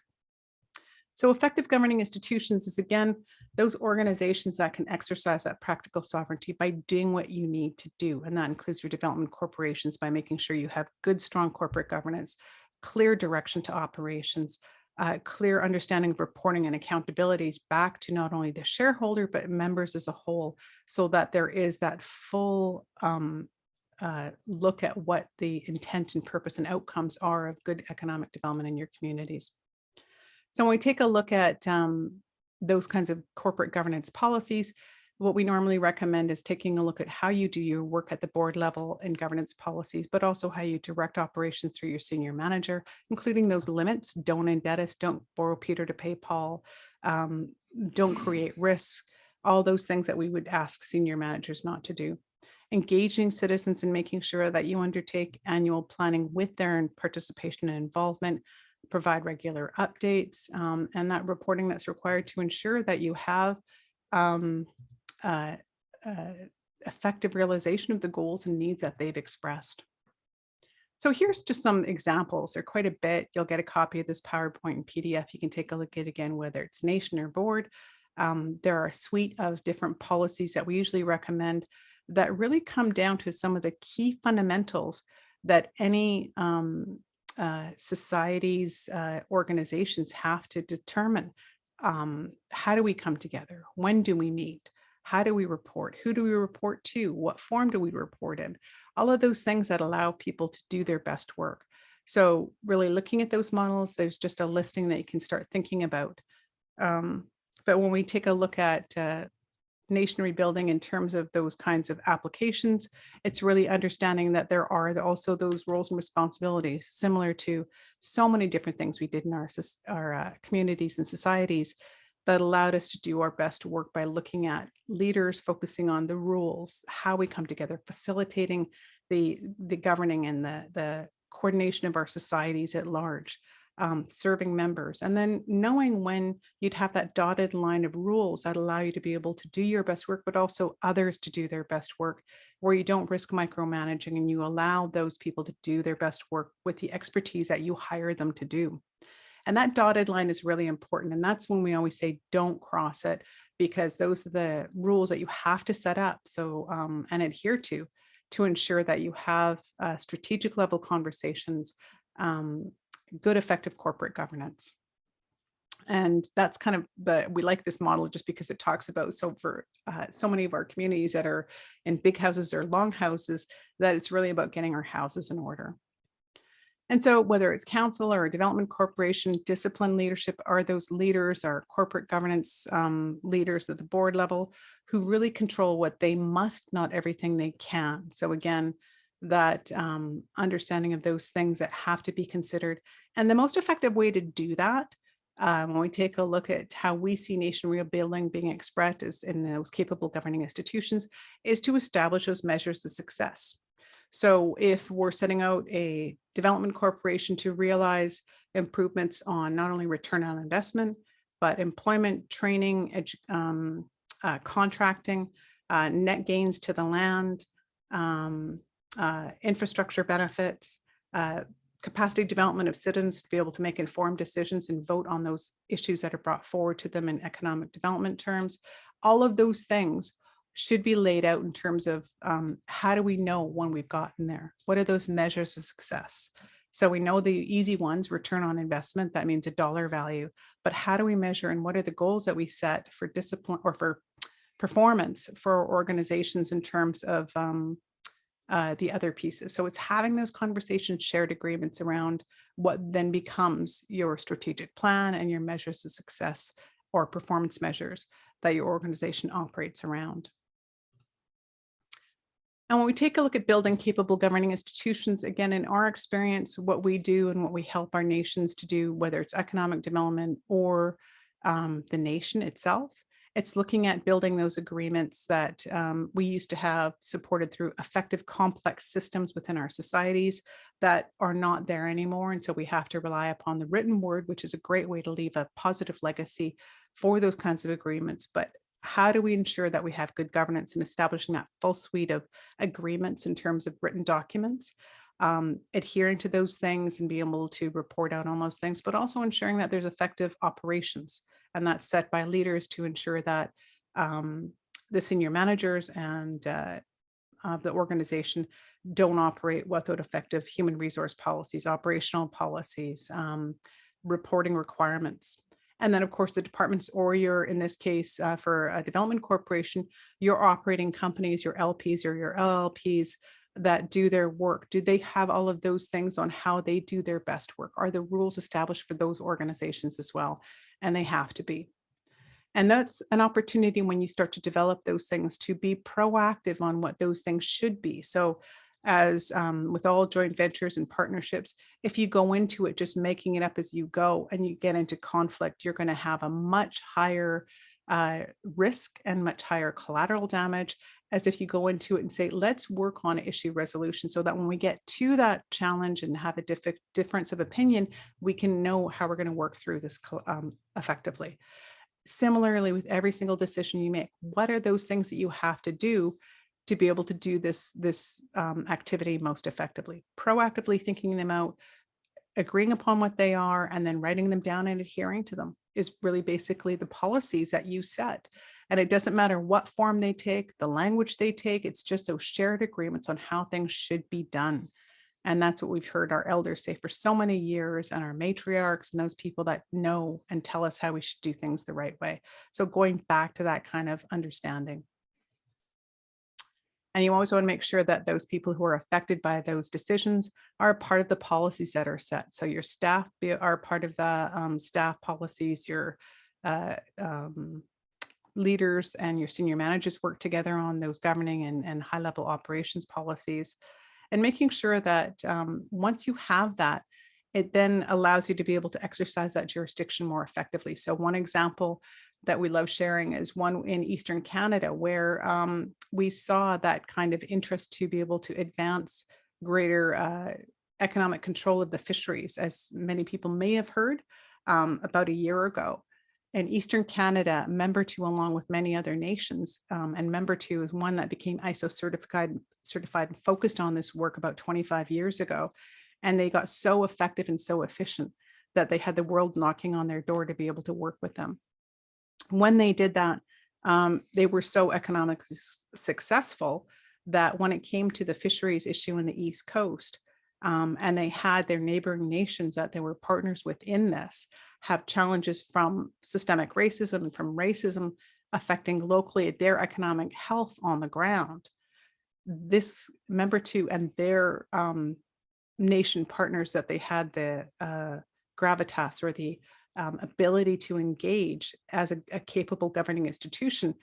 So effective governing institutions is, again, those organizations that can exercise that practical sovereignty by doing what you need to do. And that includes your development corporations by making sure you have good, strong corporate governance, clear direction to operations, clear understanding of reporting and accountabilities back to not only the shareholder, but members as a whole, so that there is that full look at what the intent and purpose and outcomes are of good economic development in your communities. So when we take a look at those kinds of corporate governance policies, what we normally recommend is taking a look at how you do your work at the board level in governance policies, but also how you direct operations through your senior manager, including those limits. Don't indebt us, don't borrow Peter to pay Paul, don't create risks, all those things that we would ask senior managers not to do. Engaging citizens and making sure that you undertake annual planning with their participation and involvement, provide regular updates, and that reporting that's required to ensure that you have effective realization of the goals and needs that they've expressed. So here's just some examples. They're quite a bit. You'll get a copy of this PowerPoint and PDF. You can take a look at it again, whether it's nation or board. There are a suite of different policies that we usually recommend that really come down to some of the key fundamentals that any societies, organizations have to determine. How do we come together? When do we meet? How do we report? Who do we report to? What form do we report in? All of those things that allow people to do their best work. So really looking at those models, there's just a listing that you can start thinking about. But when we take a look at nation rebuilding in terms of those kinds of applications, it's really understanding that there are also those roles and responsibilities similar to so many different things we did in our communities and societies that allowed us to do our best work by looking at leaders focusing on the rules, how we come together, facilitating the governing and the coordination of our societies at large, serving members, and then knowing when you'd have that dotted line of rules that allow you to be able to do your best work, but also others to do their best work, where you don't risk micromanaging and you allow those people to do their best work with the expertise that you hire them to do. And that dotted line is really important. And that's when we always say, don't cross it, because those are the rules that you have to set up and adhere to ensure that you have strategic level conversations, good, effective corporate governance. And that's kind of we like this model just because it talks about, so for so many of our communities that are in big houses or long houses, that it's really about getting our houses in order. And so whether it's council or a development corporation, discipline leadership are those leaders, our corporate governance leaders at the board level who really control what they must, not everything they can. So again, that understanding of those things that have to be considered. And the most effective way to do that, when we take a look at how we see nation rebuilding being expressed as in those capable governing institutions, is to establish those measures of success. So if we're setting out a development corporation to realize improvements on not only return on investment, but employment, training, contracting, net gains to the land, infrastructure benefits, capacity development of citizens to be able to make informed decisions and vote on those issues that are brought forward to them in economic development terms, all of those things should be laid out in terms of how do we know when we've gotten there? What are those measures of success? So we know the easy ones, return on investment, that means a dollar value, but how do we measure and what are the goals that we set for discipline or for performance for organizations in terms of the other pieces? So it's having those conversations, shared agreements around what then becomes your strategic plan and your measures of success or performance measures that your organization operates around. And when we take a look at building capable governing institutions, again, in our experience, what we do and what we help our nations to do, whether it's economic development or the nation itself, it's looking at building those agreements that we used to have supported through effective complex systems within our societies that are not there anymore. And so we have to rely upon the written word, which is a great way to leave a positive legacy for those kinds of agreements. But how do we ensure that we have good governance and establishing that full suite of agreements in terms of written documents, adhering to those things and being able to report out on those things, but also ensuring that there's effective operations. And that's set by leaders to ensure that the senior managers and the organization don't operate without effective human resource policies, operational policies, reporting requirements. And then, of course, the departments, or your, in this case, for a development corporation, your operating companies, your LPs or your LLPs that do their work, do they have all of those things on how they do their best work? Are the rules established for those organizations as well? And they have to be. And that's an opportunity when you start to develop those things to be proactive on what those things should be. So as with all joint ventures and partnerships, if you go into it just making it up as you go and you get into conflict, you're going to have a much higher risk and much higher collateral damage, as if you go into it and say, let's work on issue resolution so that when we get to that challenge and have a difference of opinion, we can know how we're going to work through this effectively. Similarly, with every single decision you make, what are those things that you have to do to be able to do this activity most effectively. Proactively thinking them out, agreeing upon what they are, and then writing them down and adhering to them is really basically the policies that you set. And it doesn't matter what form they take, the language they take, it's just those shared agreements on how things should be done. And that's what we've heard our elders say for so many years, and our matriarchs and those people that know and tell us how we should do things the right way. So going back to that kind of understanding. And you always want to make sure that those people who are affected by those decisions are part of the policies that are set. So your staff are part of the staff policies, your leaders and your senior managers work together on those governing and high level operations policies. And making sure that once you have that, it then allows you to be able to exercise that jurisdiction more effectively. So one example that we love sharing is one in Eastern Canada, where we saw that kind of interest to be able to advance greater economic control of the fisheries, as many people may have heard about a year ago. In Eastern Canada, Member 2, along with many other nations, and Member 2 is one that became ISO certified and focused on this work about 25 years ago. And they got so effective and so efficient that they had the world knocking on their door to be able to work with them. When they did that, they were so economically successful that when it came to the fisheries issue in the East Coast, and they had their neighboring nations that they were partners within this have challenges from systemic racism and from racism affecting locally their economic health on the ground. This Member 2 and their nation partners that they had the gravitas or the ability to engage as a capable governing institution,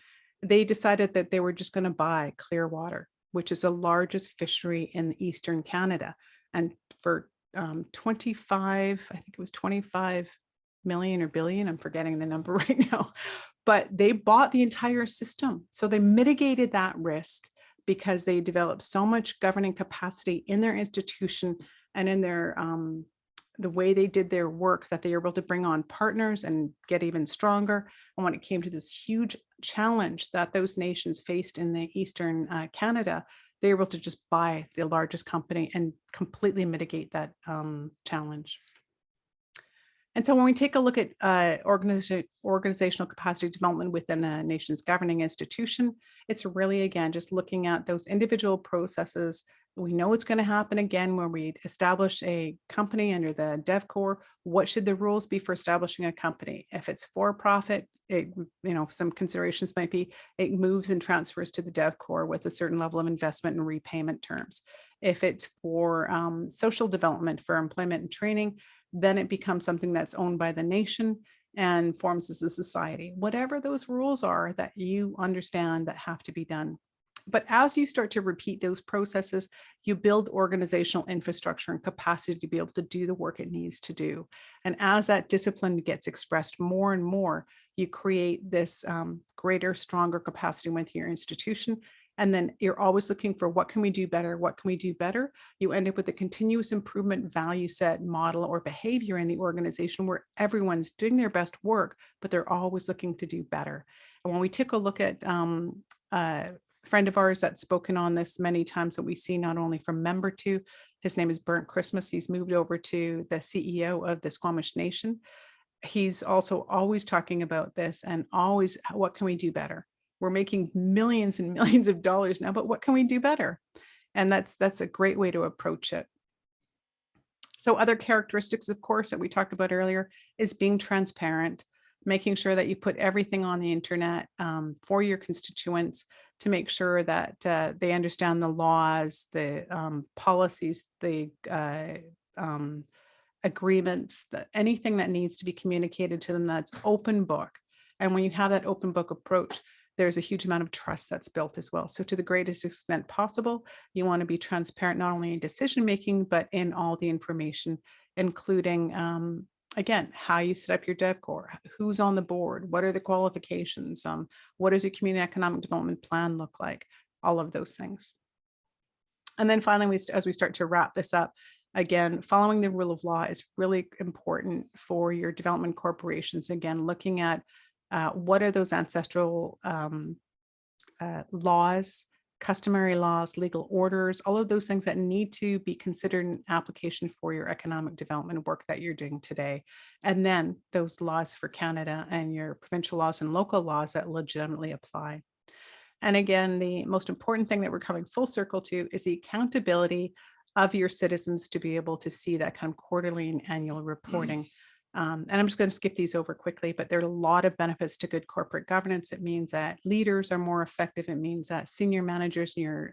they decided that they were just going to buy Clearwater, which is the largest fishery in Eastern Canada. And for 25 million or billion, I'm forgetting the number right now, but they bought the entire system. So they mitigated that risk because they developed so much governing capacity in their institution and in their the way they did their work, that they were able to bring on partners and get even stronger. And when it came to this huge challenge that those nations faced in the Eastern Canada, they were able to just buy the largest company and completely mitigate that challenge. And so when we take a look at organizational capacity development within a nation's governing institution, it's really, again, just looking at those individual processes. We know it's going to happen again when we establish a company under the DevCorps. What should the rules be for establishing a company? If it's for profit, some considerations might be it moves and transfers to the DevCorps with a certain level of investment and repayment terms. If it's for social development, for employment and training, then it becomes something that's owned by the nation and forms as a society. Whatever those rules are that you understand that have to be done. But as you start to repeat those processes, you build organizational infrastructure and capacity to be able to do the work it needs to do. And as that discipline gets expressed more and more, you create this greater, stronger capacity with your institution. And then you're always looking for what can we do better? What can we do better? You end up with a continuous improvement value set, model, or behavior in the organization where everyone's doing their best work, but they're always looking to do better. And when we take a look at friend of ours that's spoken on this many times that we see not only from Member 2, his name is Burnt Christmas. He's moved over to the CEO of the Squamish Nation. He's also always talking about this and always, what can we do better? We're making millions and millions of dollars now, but what can we do better? And that's a great way to approach it. So other characteristics, of course, that we talked about earlier is being transparent, making sure that you put everything on the internet for your constituents to make sure that they understand the laws, the policies, the agreements, anything that needs to be communicated to them that's open book. And when you have that open book approach, there's a huge amount of trust that's built as well. So to the greatest extent possible, you want to be transparent, not only in decision making, but in all the information, including again, how you set up your DevCorps, who's on the board, what are the qualifications, what does your community economic development plan look like, all of those things. And then finally, as we start to wrap this up, again, following the rule of law is really important for your development corporations. Again, looking at what are those ancestral laws, customary laws, legal orders, all of those things that need to be considered in application for your economic development work that you're doing today. And then those laws for Canada and your provincial laws and local laws that legitimately apply. And again, the most important thing that we're coming full circle to is the accountability of your citizens to be able to see that kind of quarterly and annual reporting. And I'm just going to skip these over quickly, but there are a lot of benefits to good corporate governance. It means that leaders are more effective. It means that senior managers in your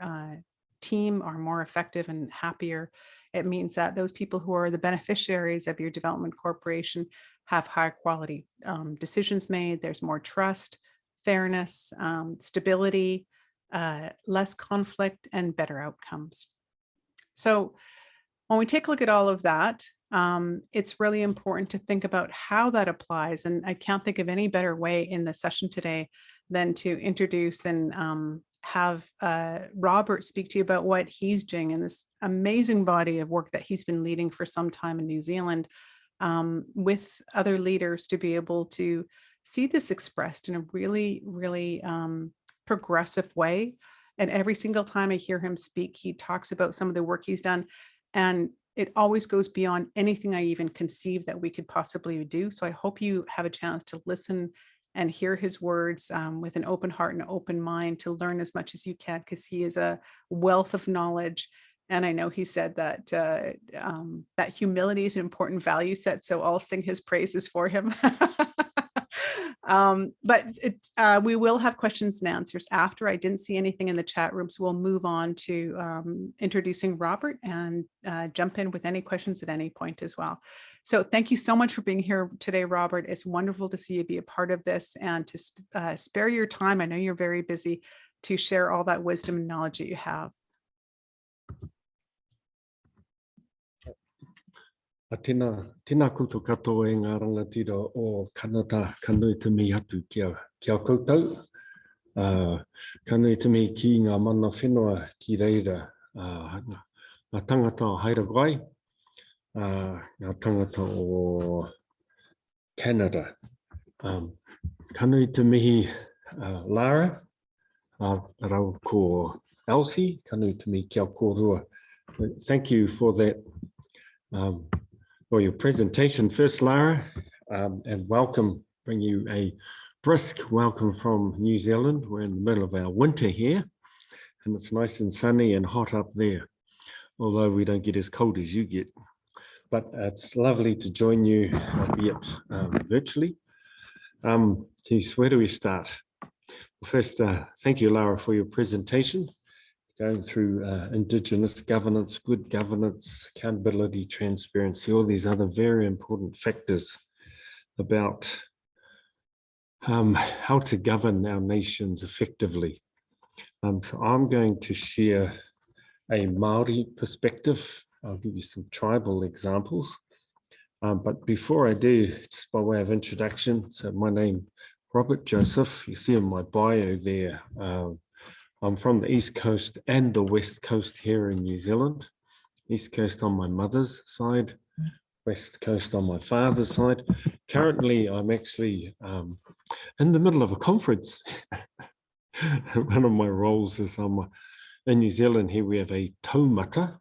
team are more effective and happier. It means that those people who are the beneficiaries of your development corporation have higher quality decisions made. There's more trust, fairness, stability, less conflict, and better outcomes. So when we take a look at all of that, it's really important to think about how that applies. And I can't think of any better way in the session today than to introduce and have Robert speak to you about what he's doing in this amazing body of work that he's been leading for some time in New Zealand with other leaders to be able to see this expressed in a really, really progressive way. And every single time I hear him speak, he talks about some of the work he's done. And it always goes beyond anything I even conceived that we could possibly do. So I hope you have a chance to listen and hear his words with an open heart and an open mind to learn as much as you can, because he is a wealth of knowledge. And I know he said that that humility is an important value set. So I'll sing his praises for him. But we will have questions and answers after. I didn't see anything in the chat room, so we'll move on to introducing Robert and jump in with any questions at any point as well. So thank you so much for being here today, Robert. It's wonderful to see you be a part of this and to spare your time. I know you're very busy to share all that wisdom and knowledge that you have. Tēnā koutou katoa e ngā rangatira o Kanata, kanui te mi atu kia koutou. Kanui te mi ki ngā mana whenua ki reira, ngā tangata o Haida Ngai, ngā tangata o Canada. Kanui te mihi Laara, rau ko Elsie, kanui te mi kia kōrua. Thank you for that. For your presentation first, Laara, and welcome, bring you a brisk welcome from New Zealand. We're in the middle of our winter here, and it's nice and sunny and hot up there, although we don't get as cold as you get. But it's lovely to join you, albeit virtually. Geez, where do we start? Well, first, thank you, Laara, for your presentation. Going through Indigenous governance, good governance, accountability, transparency, all these other very important factors about how to govern our nations effectively. So I'm going to share a Māori perspective. I'll give you some tribal examples. But before I do, just by way of introduction, so my name, Robert Joseph, you see in my bio there, I'm from the East Coast and the West Coast here in New Zealand. East Coast on my mother's side, West Coast on my father's side. Currently, I'm actually in the middle of a conference. One of my roles is in New Zealand here we have a taumata,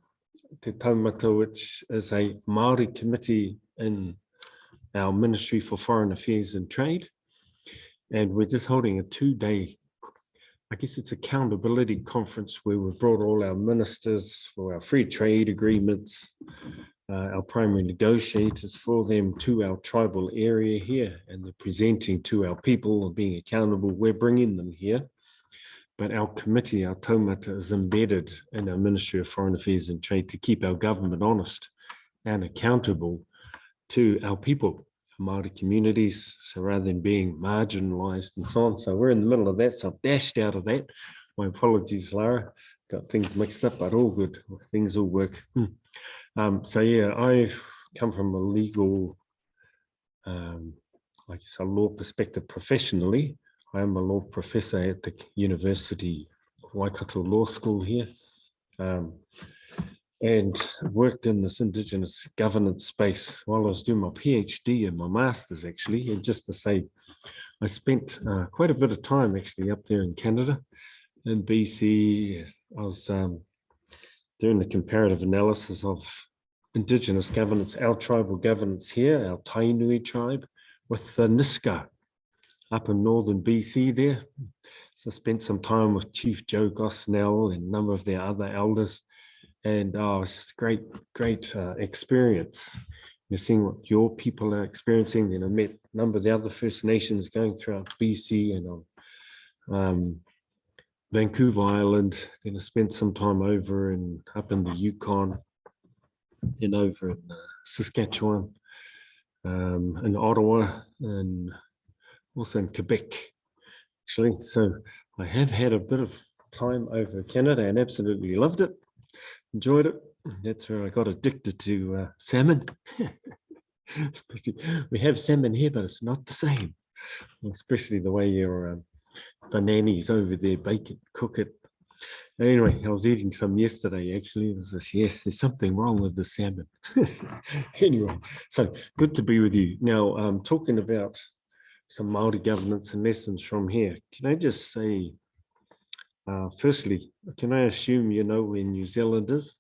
Te taumata, which is a Māori committee in our Ministry for Foreign Affairs and Trade. And we're just holding a 2-day, I guess it's accountability conference where we've brought all our ministers for our free trade agreements, our primary negotiators for them to our tribal area here, and they're presenting to our people and being accountable. We're bringing them here, but our committee, our taumata, is embedded in our Ministry of Foreign Affairs and Trade to keep our government honest and accountable to our people. Māori communities, so rather than being marginalised and so on. So we're in the middle of that, so I've dashed out of that. My apologies, Laara. Got things mixed up, but all good. Things all work. So yeah, I come from a legal, I guess a law perspective professionally. I am a law professor at the University of Waikato Law School here. And worked in this Indigenous governance space while I was doing my PhD and my master's actually. And just to say, I spent quite a bit of time actually up there in Canada, in BC. I was doing the comparative analysis of Indigenous governance, our tribal governance here, our Tainui tribe, with the Niska up in northern BC there. So I spent some time with Chief Joe Gosnell and a number of their other elders. And it was just a great experience. You're seeing what your people are experiencing. Then I met a number of the other First Nations going throughout BC and Vancouver Island. Then I spent some time over up in the Yukon, and over in Saskatchewan, in Ottawa, and also in Quebec, actually. So I have had a bit of time over Canada and absolutely loved it, enjoyed it. That's where I got addicted to salmon. Especially, we have salmon here, but it's not the same. Especially the way your nannies over there bake it, cook it. Anyway, I was eating some yesterday, actually. It was this, yes, there's something wrong with the salmon. Anyway, so good to be with you. Now, talking about some Māori governance and lessons from here. Can I just say, firstly, can I assume you know where New Zealand is?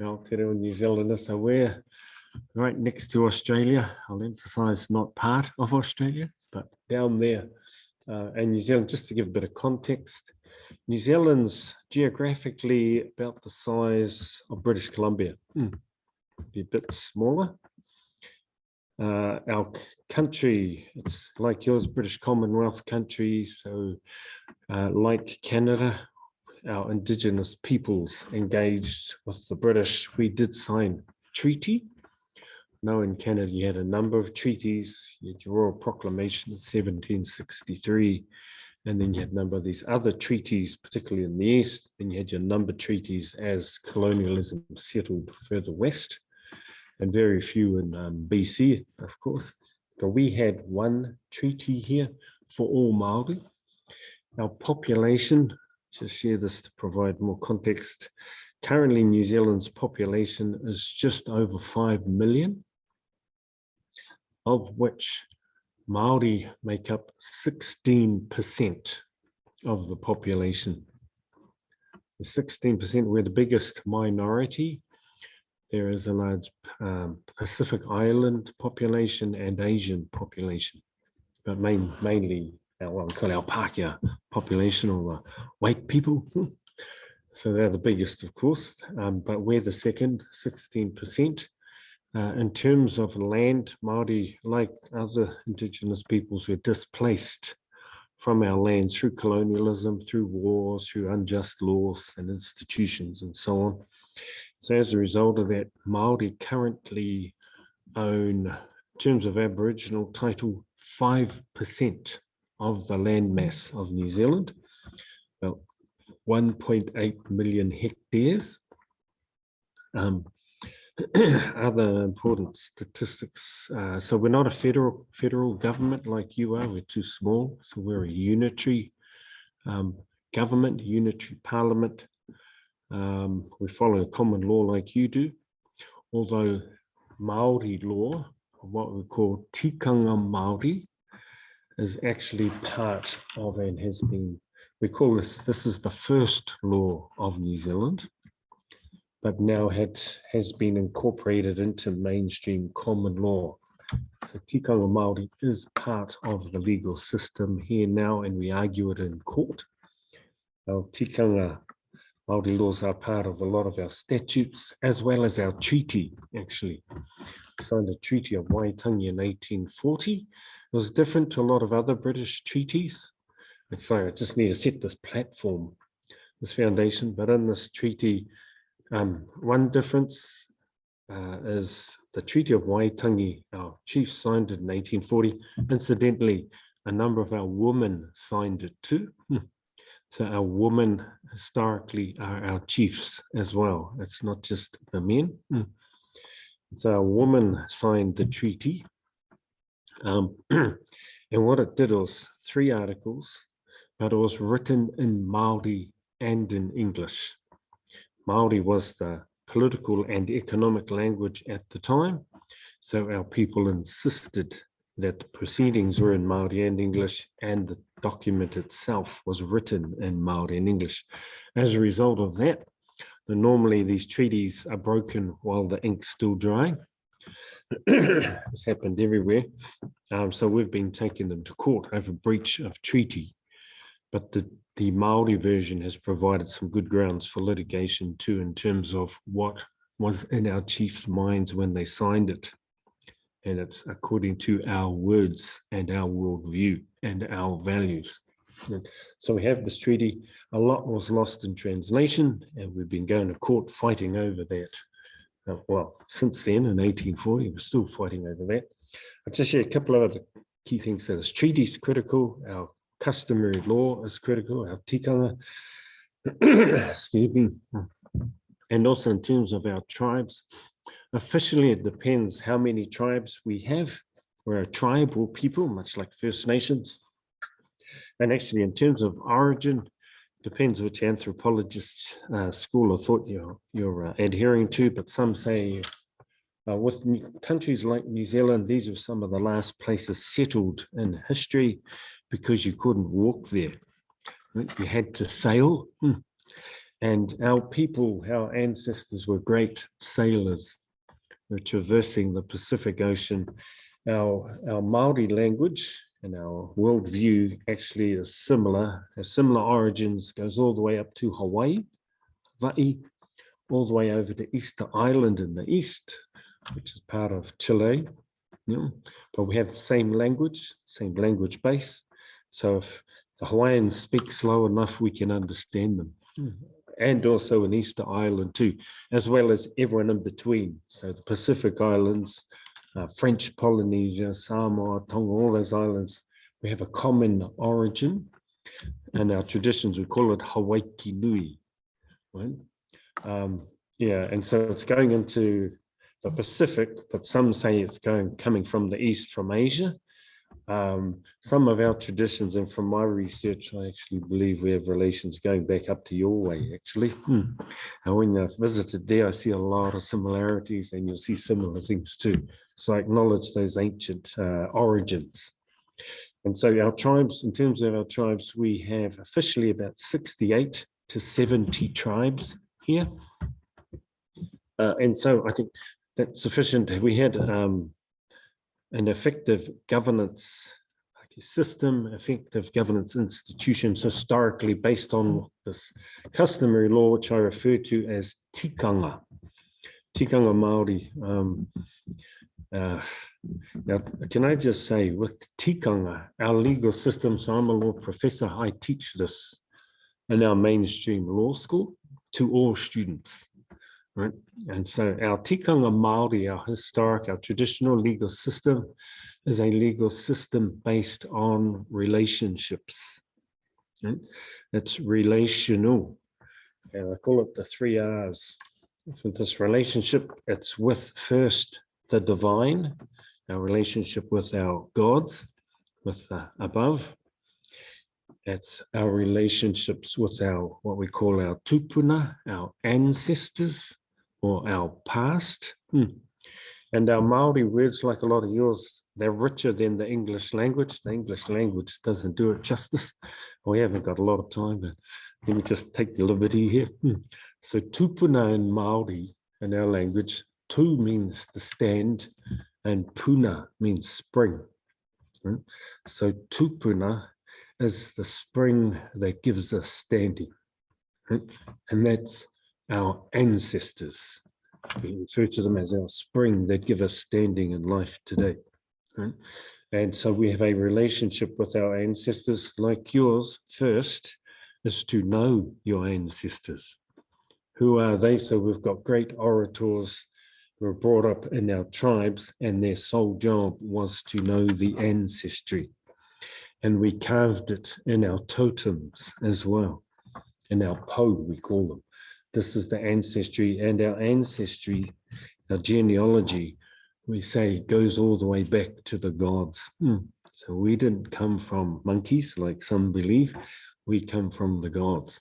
Aotearoa New Zealand is, so we're right next to Australia. I'll emphasize not part of Australia, but down there. And New Zealand, just to give a bit of context, New Zealand's geographically about the size of British Columbia, be a bit smaller. Our country, it's like yours, British Commonwealth country. So like Canada, our Indigenous peoples engaged with the British, we did sign treaty. Now in Canada, you had a number of treaties. You had your Royal Proclamation of 1763, and then you had a number of these other treaties, particularly in the East. Then you had your number of treaties as colonialism settled further west, and very few in BC, of course. But we had one treaty here for all Māori. Our population, just share this to provide more context. Currently, New Zealand's population is just over 5 million, of which Māori make up 16% of the population. So 16%, we're the biggest minority. There is a large Pacific Island population and Asian population, but mainly what we call our Pākehā population, or white people. So they're the biggest, of course, but we're the second, 16%. In terms of land, Māori, like other Indigenous peoples, were displaced from our lands through colonialism, through war, through unjust laws and institutions and so on. So as a result of that, Māori currently own, in terms of Aboriginal title, 5% of the landmass of New Zealand, about 1.8 million hectares. Other important statistics. So we're not a federal government like you are. We're too small. So we're a unitary government, unitary parliament. We follow common law like you do. Although Māori law, what we call tikanga Māori, is actually part of and has been, we call this is the first law of New Zealand, but now has been incorporated into mainstream common law. So tikanga Māori is part of the legal system here now, and we argue it in court. Our tikanga Māori laws are part of a lot of our statutes, as well as our treaty, actually. We signed a Treaty of Waitangi in 1840. It was different to a lot of other British treaties. It's like, I just need to set this platform, this foundation, but in this treaty, one difference is the Treaty of Waitangi, our chiefs signed it in 1840. Incidentally, a number of our women signed it too. So our women historically are our chiefs as well. It's not just the men. So our women signed the treaty. And what it did was 3 articles, but it was written in Māori and in English. Māori was the political and economic language at the time, so our people insisted that the proceedings were in Māori and English, and the document itself was written in Māori and English. As a result of that, normally these treaties are broken while the ink's still dry. It's happened everywhere. So we've been taking them to court over breach of treaty. But the Māori version has provided some good grounds for litigation too, in terms of what was in our chiefs' minds when they signed it. And it's according to our words and our worldview and our values. So we have this treaty. A lot was lost in translation, and we've been going to court fighting over that. Well, since then, in 1840, we're still fighting over that. I'll just share a couple of other key things. So this treaty is critical. Our customary law is critical. Our tikanga, excuse me. And also in terms of our tribes, officially it depends how many tribes we have. We're a tribal people, much like First Nations. And actually in terms of origin, depends which anthropologist school of thought you're adhering to, but some say with countries like New Zealand, these are some of the last places settled in history because you couldn't walk there. You had to sail. And our people, our ancestors were great sailors. We're traversing the Pacific Ocean. Our Māori language and our worldview actually is similar, has similar origins, goes all the way up to Hawaii, all the way over to Easter Island in the east, which is part of Chile. But we have the same language base. So if the Hawaiians speak slow enough, we can understand them. And also in Easter Island too, as well as everyone in between. So the Pacific Islands, French Polynesia, Samoa, Tonga, all those islands, we have a common origin. And our traditions, we call it Hawaii Nui. Right? And so it's going into the Pacific, but some say it's coming from the east, from Asia. Some of our traditions, and from my research, I actually believe we have relations going back up to your way, actually. And when I've visited there, I see a lot of similarities, and you'll see similar things too. So I acknowledge those ancient origins. And so our tribes, in terms of our tribes, we have officially about 68 to 70 tribes here. And so I think that's sufficient. We had an effective governance system, effective governance institutions historically based on this customary law, which I refer to as tikanga Māori. Now, can I just say, with tikanga, our legal system, so I'm a law professor, I teach this in our mainstream law school to all students. Right? And so our tikanga Māori, our historic, our traditional legal system is a legal system based on relationships. Right? It's relational. And I call it the 3 R's. With this relationship, it's with first the divine, our relationship with our gods, with above. It's our relationships with our, what we call our tupuna, our ancestors, or our past. And our Māori words, like a lot of yours, they're richer than the English language. The English language doesn't do it justice. We haven't got a lot of time, but let me just take the liberty here. So tupuna in Māori, in our language, tu means to stand, and puna means spring. So tupuna is the spring that gives us standing. And that's our ancestors. We refer to them as our spring that give us standing in life today. Right? And so we have a relationship with our ancestors like yours. First is to know your ancestors. Who are they? So we've got great orators who were brought up in our tribes, and their sole job was to know the ancestry. And we carved it in our totems as well, in our po, we call them. This is the ancestry, and our ancestry, our genealogy, we say goes all the way back to the gods. So we didn't come from monkeys like some believe, we come from the gods.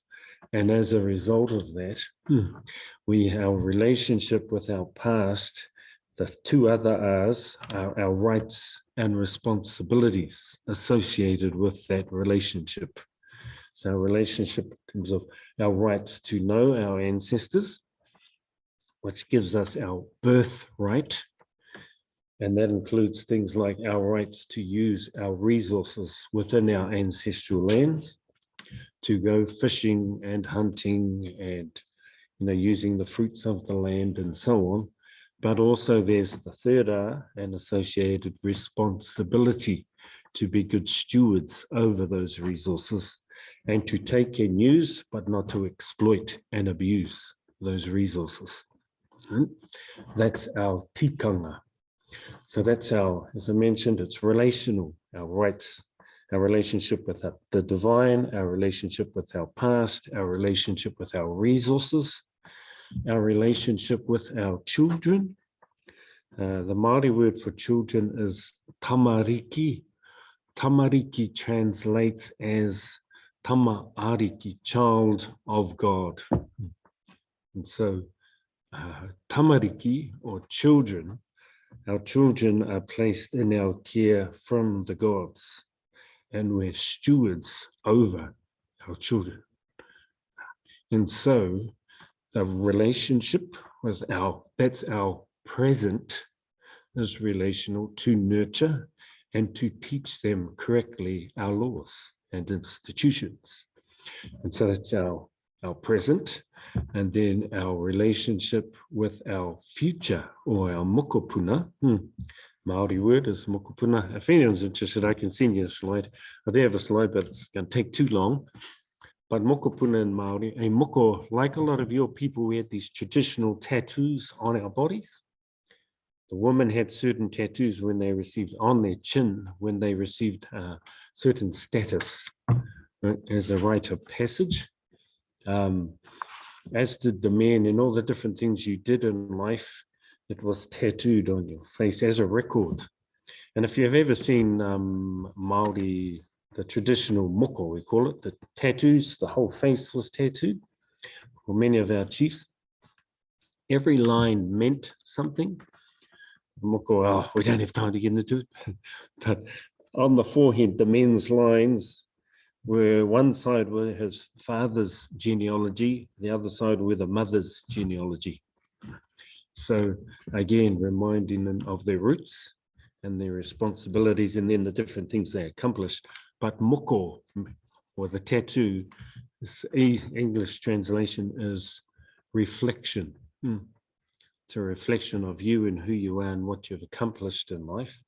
And as a result of that, our relationship with our past, The two other R's are our rights and responsibilities associated with that relationship. So our relationship in terms of our rights to know our ancestors, which gives us our birthright. And that includes things like our rights to use our resources within our ancestral lands, to go fishing and hunting and using the fruits of the land and so on. But also there's the third R, and associated responsibility to be good stewards over those resources and to take and use, but not to exploit and abuse those resources. That's our tikanga. So that's our, as I mentioned, it's relational, our rights, our relationship with the divine, our relationship with our past, our relationship with our resources, our relationship with our children. The Māori word for children is tamariki. Tamariki translates as tama-ariki, child of God. And so tamariki, or children, our children are placed in our care from the gods, and we're stewards over our children. And so the relationship with that's our present, is relational to nurture and to teach them correctly our laws and institutions. And so that's our present, and then our relationship with our future, or our mokopuna. Māori word is mokopuna. If anyone's interested, I can send you a slide. I do have a slide, but it's going to take too long. But mokopuna in Māori, a moko, like a lot of your people, we had these traditional tattoos on our bodies. The women had certain tattoos when they received on their chin, when they received certain status, right, as a rite of passage. As did the men, and all the different things you did in life, it was tattooed on your face as a record. And if you've ever seen Māori, the traditional moko, we call it, the tattoos, the whole face was tattooed for many of our chiefs. Every line meant something. Moko, oh, we don't have time to get into it. But on the forehead, the men's lines were, one side were his father's genealogy, the other side were the mother's genealogy. So again, reminding them of their roots and their responsibilities, and then the different things they accomplished. But moko, or the tattoo, English translation is reflection. It's a reflection of you and who you are and what you've accomplished in life.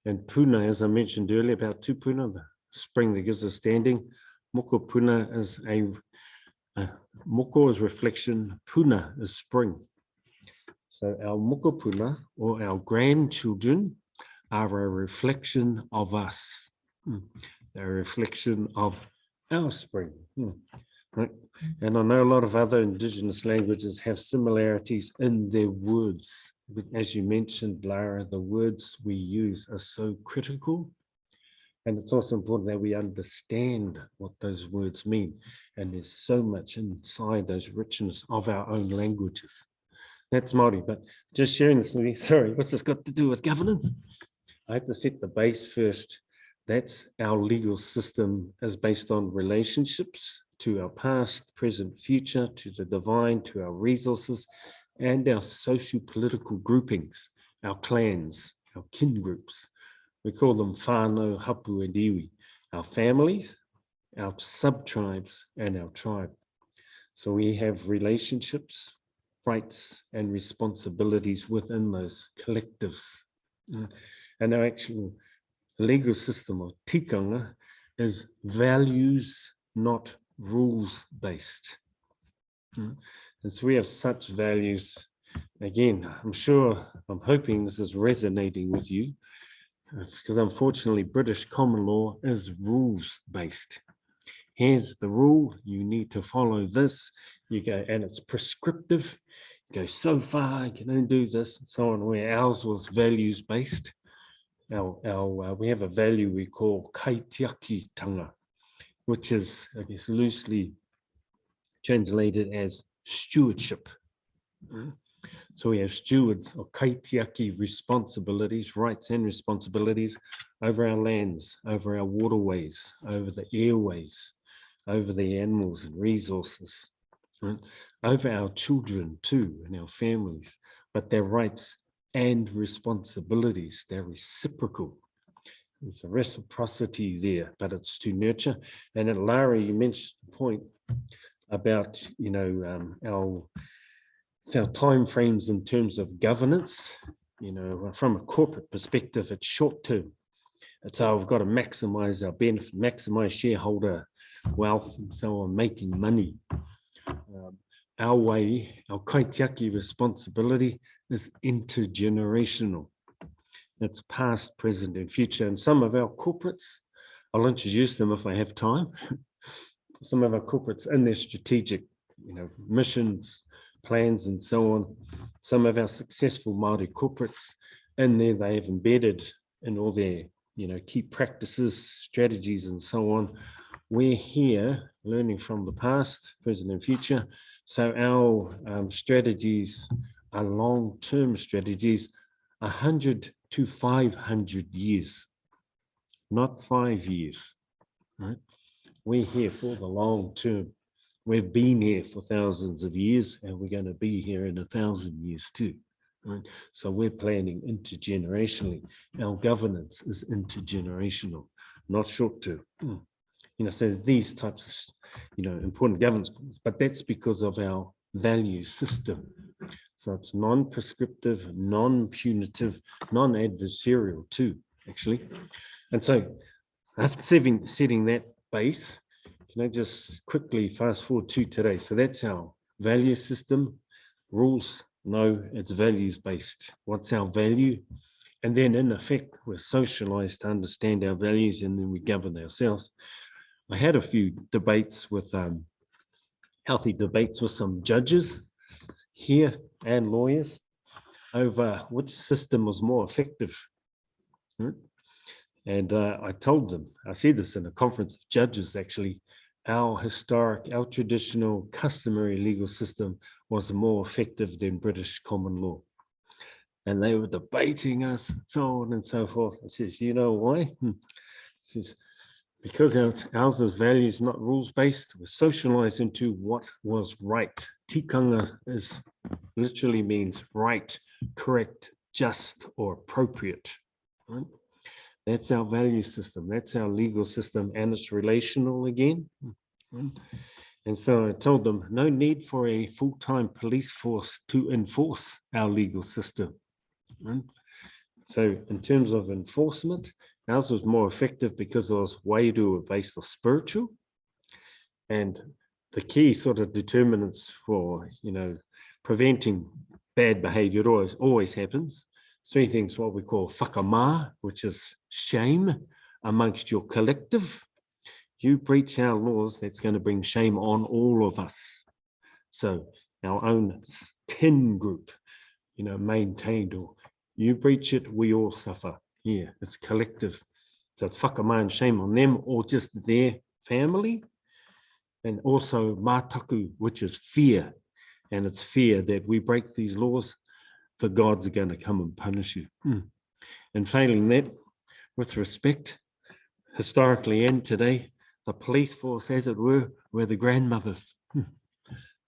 And puna, as I mentioned earlier, about two puna, the spring that gives us standing. Moko puna is moko is reflection, puna is spring. So our moko puna, or our grandchildren, are a reflection of us. They're a reflection of our spring. Right? And I know a lot of other Indigenous languages have similarities in their words. But as you mentioned, Laara, the words we use are so critical. And it's also important that we understand what those words mean. And there's so much inside those richness of our own languages. That's Māori, but just sharing this with you, sorry, what's this got to do with governance? I have to set the base first. That's our legal system is based on relationships to our past, present, future, to the divine, to our resources, and our socio-political groupings, our clans, our kin groups. We call them whānau, hapu, and iwi, our families, our sub-tribes, and our tribe. So we have relationships, rights, and responsibilities within those collectives. And our actual legal system, or tikanga, is values, not rules-based. And so we have such values. Again, I'm hoping this is resonating with you, because unfortunately British common law is rules-based. Here's the rule, you need to follow this, you go, and it's prescriptive, you go so far, you can only do this, and so on, where ours was values-based. We have a value we call kaitiakitanga, which is, I guess, loosely translated as stewardship. So we have stewards or kaitiaki responsibilities, rights and responsibilities over our lands, over our waterways, over the airways, over the animals and resources, right? Over our children too and our families, but their rights and responsibilities, they're reciprocal. There's a reciprocity there, but it's to nurture. And at Laara, you mentioned the point about, you know, our time frames in terms of governance. You know, from a corporate perspective, it's short term. It's how we've got to maximize our benefit, maximize shareholder wealth, and so on, making money. Our way, our kaitiaki responsibility is intergenerational. It's past, present, and future. And some of our corporates, I'll introduce them if I have time. Some of our corporates in their strategic, you know, missions, plans, and so on. Some of our successful Māori corporates in there, they have embedded in all their, you know, key practices, strategies, and so on. We're here learning from the past, present, and future. So our strategies are long-term strategies, 100 to 500 years, not 5 years, right? We're here for the long term. We've been here for thousands of years, and we're going to be here in 1,000 years too, right? So we're planning intergenerationally. Our governance is intergenerational, not short term. You know, so these types of, you know, important governance, but that's because of our value system. So it's non-prescriptive, non-punitive, non-adversarial too, actually. And so after setting that base, can I just quickly fast forward to today? So that's our value system. Rules, no, it's values-based. What's our value? And then in effect, we're socialized to understand our values, and then we govern ourselves. I had a few debates with, healthy debates with some judges here and lawyers over which system was more effective. And I told them, I said this in a conference of judges actually, our historic, our traditional, customary legal system was more effective than British common law. And they were debating us, and so on and so forth. I says, you know why? He says, because ours is values, not rules-based. We're socialized into what was right. Tikanga literally means right, correct, just, or appropriate. Right? That's our value system. That's our legal system, and it's relational again. And so I told them, no need for a full-time police force to enforce our legal system. Right? So in terms of enforcement, ours was more effective because it was wairu based on spiritual. And the key sort of determinants for, you know, preventing bad behavior always happens. Three things, what we call whakamā, which is shame amongst your collective. You breach our laws, that's going to bring shame on all of us. So our own kin group, you know, maintained, or you breach it, we all suffer. Yeah, it's collective. So it's whakamā and shame on them or just their family. And also mātaku, which is fear. And it's fear that we break these laws, the gods are going to come and punish you. And failing that, with respect, historically and today, the police force, as it were the grandmothers.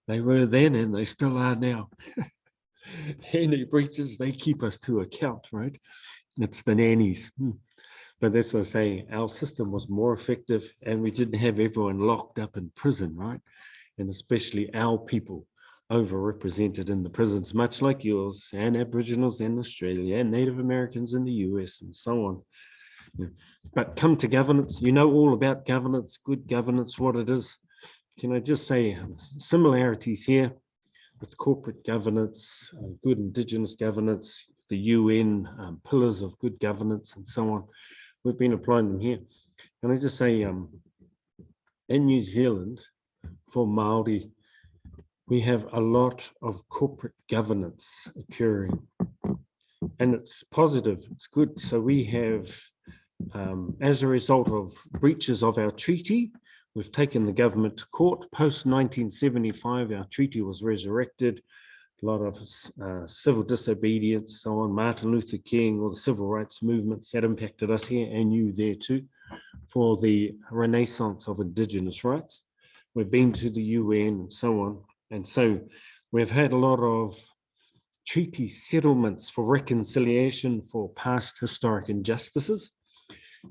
They were then and they still are now. Any breaches, they keep us to account, right? It's the nannies. But that's what I'm saying. Our system was more effective and we didn't have everyone locked up in prison, right? And especially our people overrepresented in the prisons, much like yours, and Aboriginals in Australia, and Native Americans in the US, and so on. Yeah. But come to governance, you know all about governance, good governance, what it is. Can I just say similarities here with corporate governance, good Indigenous governance, the UN pillars of good governance, and so on. We've been applying them here. Can I just say, in New Zealand, for Māori, we have a lot of corporate governance occurring, and it's positive, it's good. So we have, as a result of breaches of our treaty, we've taken the government to court. Post 1975, our treaty was resurrected. a lot of civil disobedience, so on, Martin Luther King, all the civil rights movements that impacted us here and you there too, for the renaissance of Indigenous rights. We've been to the UN and so on. And so we've had a lot of treaty settlements for reconciliation for past historic injustices.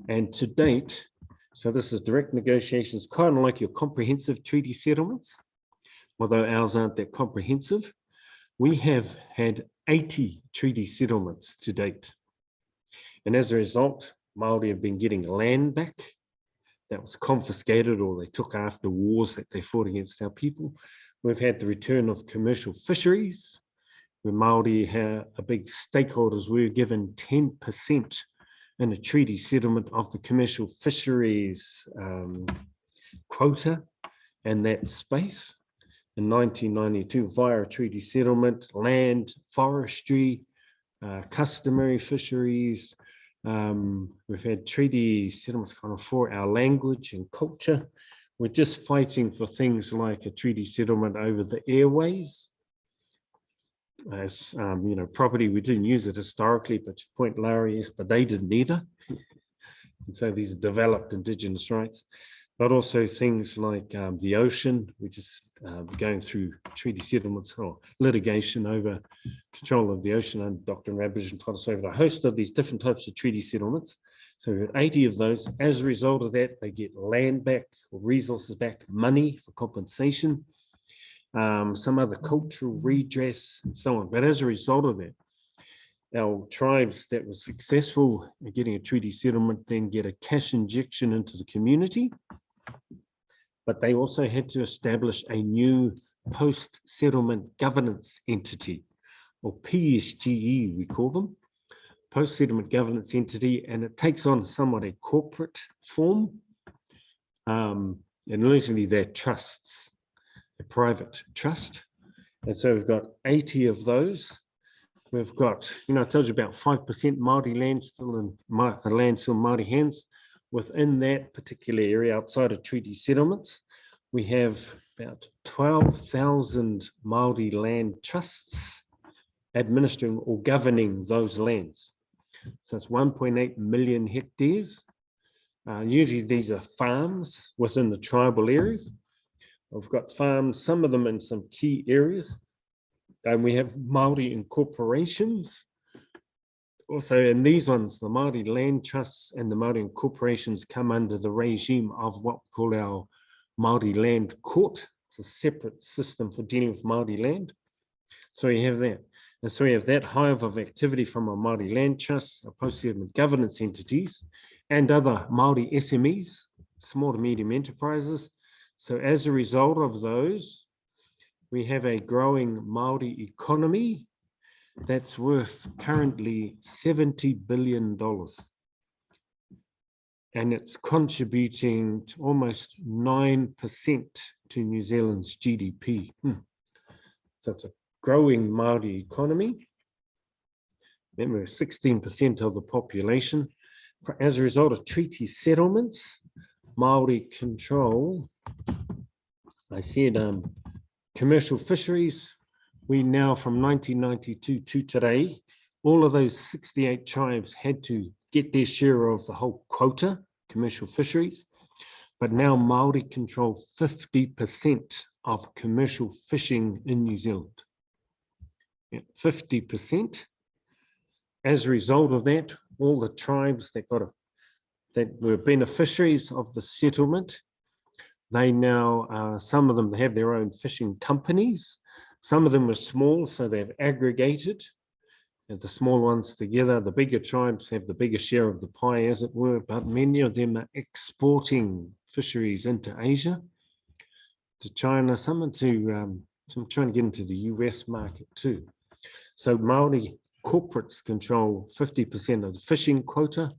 And to date, so this is direct negotiations, kind of like your comprehensive treaty settlements, although ours aren't that comprehensive. We have had 80 treaty settlements to date. And as a result, Māori have been getting land back that was confiscated or they took after wars that they fought against our people. We've had the return of commercial fisheries, where Māori are big stakeholders. We were given 10% in a treaty settlement of the commercial fisheries quota and that space in 1992 via a treaty settlement, land, forestry, customary fisheries. We've had treaty settlements kind of for our language and culture. We're just fighting for things like a treaty settlement over the airways. As you know, property, we didn't use it historically, but you point Laara E, but they didn't either. And so these are developed Indigenous rights, but also things like the ocean. We're just going through treaty settlements or litigation over control of the ocean and Doctrine of Aboriginal Title. So over a host of these different types of treaty settlements. So we've got 80 of those. As a result of that, they get land back or resources back, money for compensation, some other cultural redress and so on. But as a result of that, our tribes that were successful in getting a treaty settlement then get a cash injection into the community, but they also had to establish a new post-settlement governance entity, or PSGE we call them, post-settlement governance entity, and it takes on somewhat a corporate form, and usually they're trusts, a private trust. And so we've got 80 of those. We've got, I told you about 5% Māori land still in land still in Māori hands. Within that particular area, outside of treaty settlements, we have about 12,000 Māori land trusts administering or governing those lands. So it's 1.8 million hectares. Usually these are farms within the tribal areas. We've got farms, some of them in some key areas. And we have Māori incorporations. Also, in these ones, the Māori land trusts and the Māori incorporations come under the regime of what we call our Māori land court. It's a separate system for dealing with Māori land. So you have that. And so we have that hive of activity from our Māori land trusts, our post-settlement governance entities, and other Māori SMEs, small to medium enterprises. So as a result of those, we have a growing Māori economy that's worth currently $70 billion. And it's contributing to almost 9% to New Zealand's GDP. So it's a growing Māori economy. Remember, 16% of the population. As a result of treaty settlements, Māori control, I said, commercial fisheries. We now, from 1992 to today, all of those 68 tribes had to get their share of the whole quota, commercial fisheries. But now Māori control 50% of commercial fishing in New Zealand. 50%. As a result of that, all the tribes that were beneficiaries of the settlement, they now, some of them have their own fishing companies. Some of them are small, so they've aggregated, and the small ones together. The bigger tribes have the bigger share of the pie, as it were, but many of them are exporting fisheries into Asia, to China, some trying to get into the US market too. So Māori corporates control 50% of the fishing quota,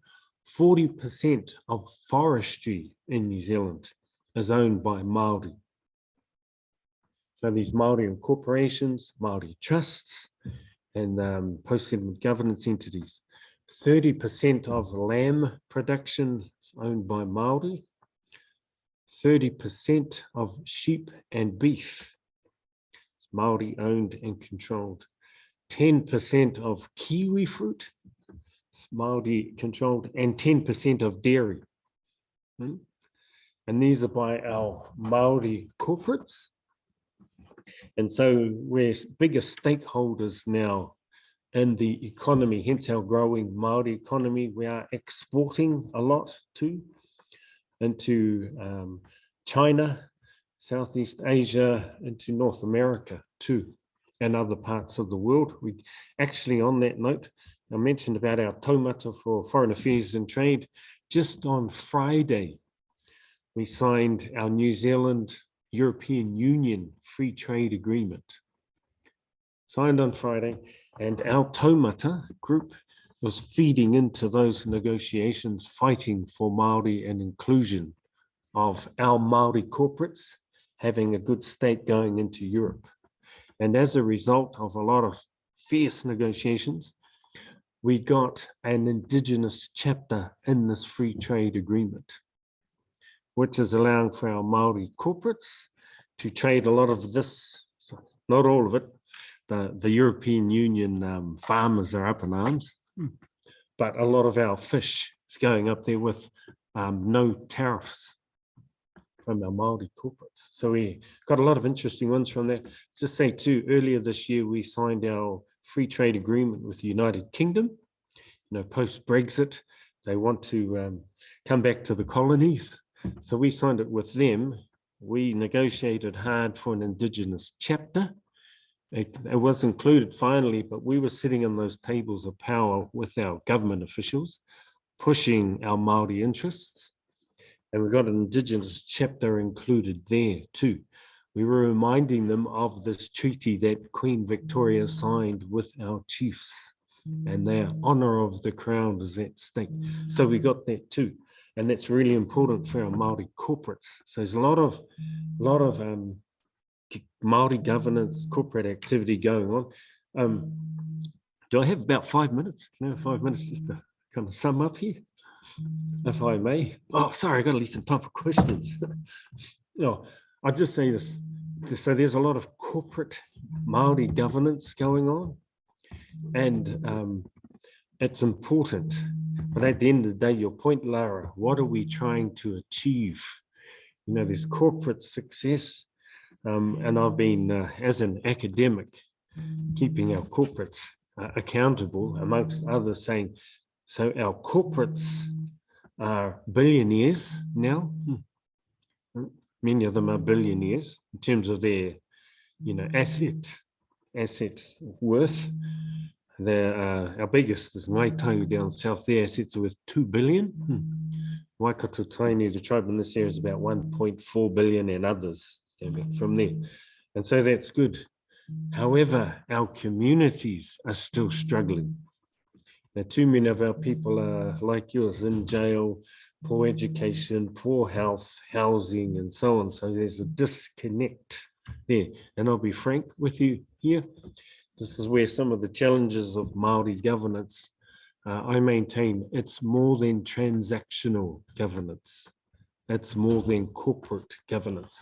40% of forestry in New Zealand is owned by Māori. So these Māori corporations, Māori trusts, and post-settlement governance entities. 30% of lamb production is owned by Māori. 30% of sheep and beef is Māori owned and controlled. 10% of kiwi fruit, it's Māori controlled, and 10% of dairy. And these are by our Māori corporates. And so we're bigger stakeholders now in the economy, hence our growing Māori economy. We are exporting a lot too, into China, Southeast Asia, into North America too, and other parts of the world. We actually, on that note, I mentioned about our taumata for Foreign Affairs and Trade. Just on Friday, we signed our New Zealand European Union Free Trade Agreement. Signed on Friday, and our taumata group was feeding into those negotiations, fighting for Māori and inclusion of our Māori corporates having a good state going into Europe. And as a result of a lot of fierce negotiations, we got an Indigenous chapter in this free trade agreement, which is allowing for our Māori corporates to trade a lot of this, not all of it. The European Union farmers are up in arms, but a lot of our fish is going up there with no tariffs from our Māori corporates. So we got a lot of interesting ones from that. Just say too, earlier this year, we signed our free trade agreement with the United Kingdom. You know, post-Brexit, they want to come back to the colonies. So we signed it with them. We negotiated hard for an Indigenous chapter. It was included finally, but we were sitting on those tables of power with our government officials, pushing our Māori interests. And we got an Indigenous chapter included there too. We were reminding them of this treaty that Queen Victoria signed with our chiefs, and their honor of the crown is at stake. So we got that too. And that's really important for our Māori corporates. So there's a lot of Māori governance, corporate activity going on. Do I have about 5 minutes? Can I have 5 minutes just to kind of sum up here, if I may? Oh, sorry, I got to leave some time for questions. No, I'll just say this. So there's a lot of corporate Māori governance going on, and it's important. But at the end of the day, your point, Laara, what are we trying to achieve? You know, there's corporate success. And I've been, as an academic, keeping our corporates accountable, amongst others, saying, so our corporates are billionaires now. Many of them are billionaires in terms of their, you know, asset worth. Our biggest is Ngāi Tahu down south. Their assets are worth 2 billion. Waikato Taini, the tribe in this area, is about 1.4 billion, and others from there. And so that's good. However, our communities are still struggling. Now, too many of our people are like yours, in jail, poor education, poor health, housing, and so on. So there's a disconnect there. And I'll be frank with you here. This is where some of the challenges of Māori governance, I maintain it's more than transactional governance. It's more than corporate governance.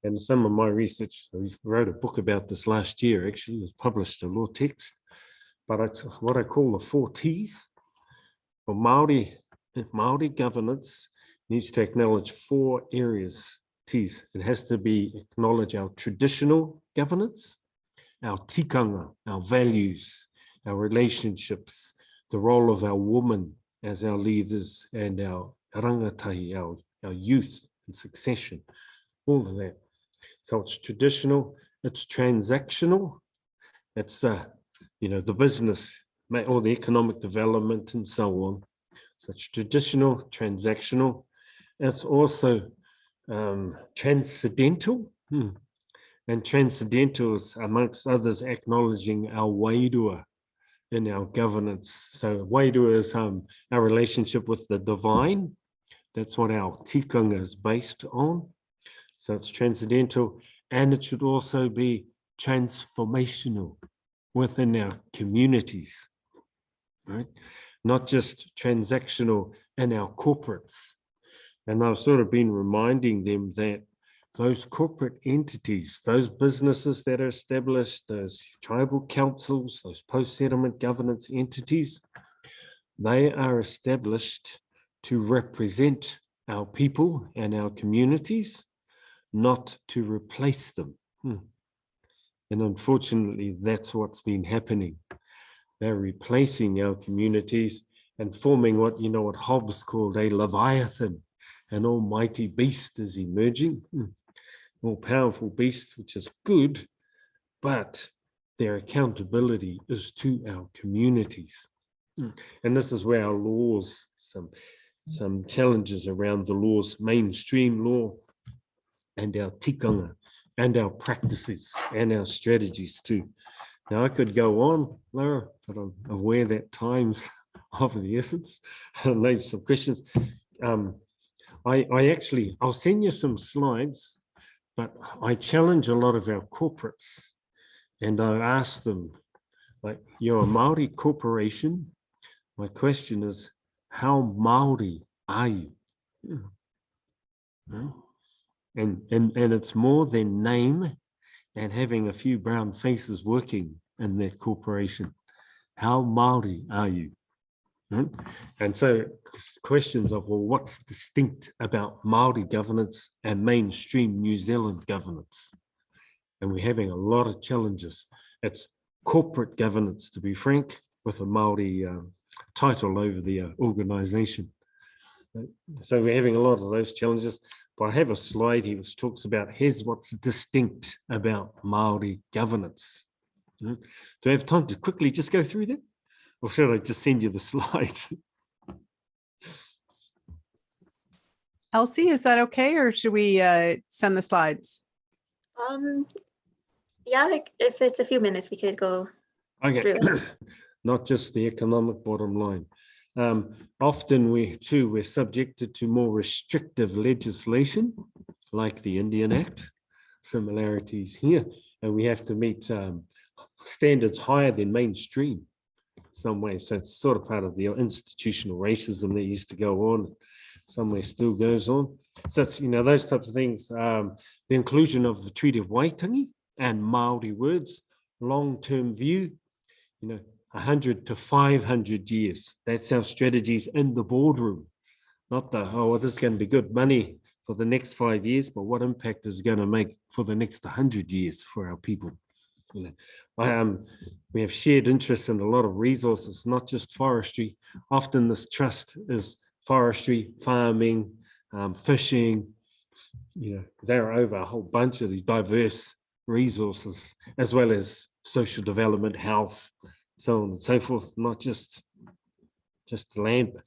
And some of my research, I wrote a book about this last year, actually, it was published, a law text, but it's what I call the 4 T's. For Māori governance needs to acknowledge 4 areas, T's. It has to acknowledge our traditional governance, our tikanga, our values, our relationships, the role of our women as our leaders, and our rangatahi, our youth and succession, all of that. So it's traditional, it's transactional, it's the business or the economic development and so on. So it's traditional, transactional. It's also transcendental, and transcendental is, amongst others, acknowledging our wairua in our governance. So wairua is our relationship with the divine. That's what our tikanga is based on. So it's transcendental, and it should also be transformational within our communities, right? Not just transactional in our corporates. And I've sort of been reminding them that those corporate entities, those businesses that are established, those tribal councils, those post-settlement governance entities, they are established to represent our people and our communities, not to replace them. And unfortunately, that's what's been happening. They're replacing our communities and forming what Hobbes called a Leviathan. An almighty beast is emerging, more powerful beast, which is good, but their accountability is to our communities. And this is where our laws, some challenges around the laws, mainstream law, and our tikanga, and our practices, and our strategies too. Now I could go on, Laura, but I'm aware that time's of the essence. I'll raise some questions. I'll send you some slides, but I challenge a lot of our corporates, and I ask them, like, you're a Māori corporation. My question is, how Māori are you? And it's more than name and having a few brown faces working in that corporation. How Māori are you? And so questions of, well, what's distinct about Māori governance and mainstream New Zealand governance? And we're having a lot of challenges. It's corporate governance, to be frank, with a Māori title over the organisation. So we're having a lot of those challenges. But I have a slide here which talks about, here's what's distinct about Māori governance. Do I have time to quickly just go through that? Or should I just send you the slide? Elsie, is that okay? Or should we send the slides? Yeah, like if it's a few minutes, we could go through it. Not just the economic bottom line. Often we're subjected to more restrictive legislation, like the Indian Act, similarities here, and we have to meet standards higher than mainstream in some way. So it's sort of part of the institutional racism that used to go on, somewhere still goes on. So it's, those types of things. The inclusion of the Treaty of Waitangi and Māori words, long-term view, 100 to 500 years. That's our strategies in the boardroom. Not the, oh, well, this is going to be good money for the next 5 years, but what impact is it going to make for the next 100 years for our people? We have shared interests in a lot of resources, not just forestry. Often this trust is forestry, farming, fishing. They're over a whole bunch of these diverse resources, as well as social development, health, so on and so forth, not just land,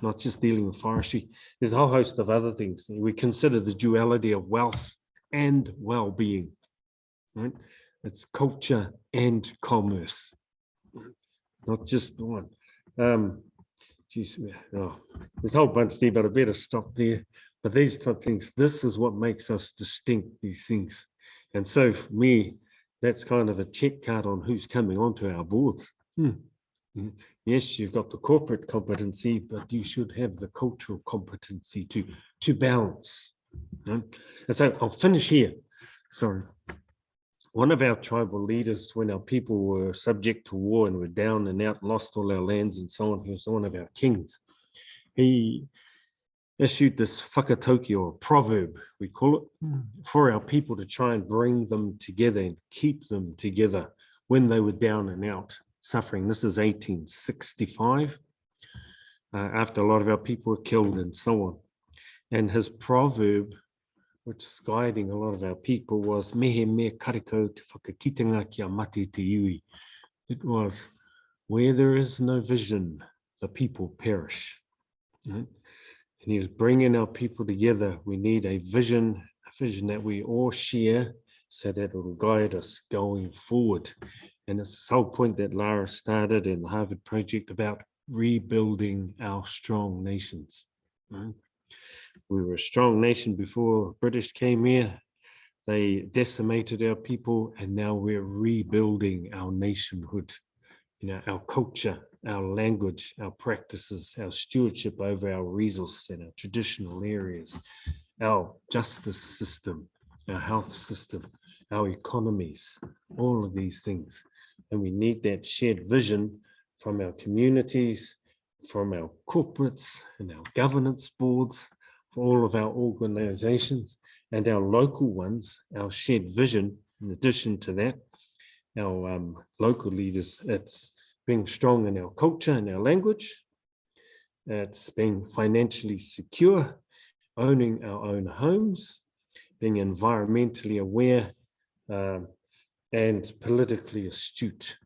not just dealing with forestry. There's a whole host of other things. We consider the duality of wealth and well-being, right? It's culture and commerce, not just the one. There's a whole bunch there, but I better stop there. But these type of things, this is what makes us distinct, these things. And so for me, that's kind of a check card on who's coming onto our boards. Yes, you've got the corporate competency, but you should have the cultural competency to balance. And so I'll finish here. Sorry. One of our tribal leaders, when our people were subject to war and were down and out, lost all our lands and so on, he was one of our kings. He issued this whakatauki, or proverb, we call it, for our people to try and bring them together and keep them together when they were down and out suffering. This is 1865, after a lot of our people were killed and so on. And his proverb, which is guiding a lot of our people, was mehe me kariko te whakakitenga kia mate te iwi. It was, where there is no vision, the people perish. Right? And he was bringing our people together. We need a vision that we all share so that it will guide us going forward. And it's this whole point that Laara started in the Harvard Project about rebuilding our strong nations. Right? We were a strong nation before British came here. They decimated our people, and now we're rebuilding our nationhood. Our culture, our language, our practices, our stewardship over our resources and our traditional areas. our justice system, our health system, our economies, all of these things. And we need that shared vision from our communities, from our corporates and our governance boards, for all of our organizations and our local ones, our shared vision. In addition to that, our local leaders, it's being strong in our culture and our language. It's being financially secure, owning our own homes, being environmentally aware and politically astute.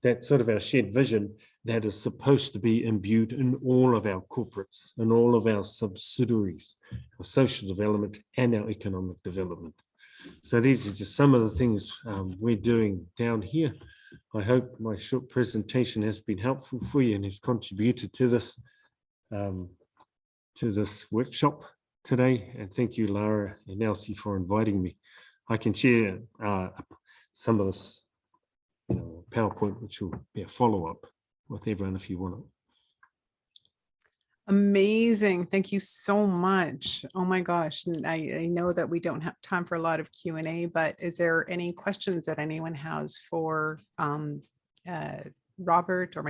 That's sort of our shared vision that is supposed to be imbued in all of our corporates and all of our subsidiaries, our social development and our economic development. So these are just some of the things we're doing down here. I hope my short presentation has been helpful for you and has contributed to this workshop today. And thank you, Laara and Elsie, for inviting me. I can share some of this PowerPoint, which will be a follow-up with everyone if you want it. Amazing. Thank you so much. Oh my gosh. I know that we don't have time for a lot of Q&A, but is there any questions that anyone has for Robert or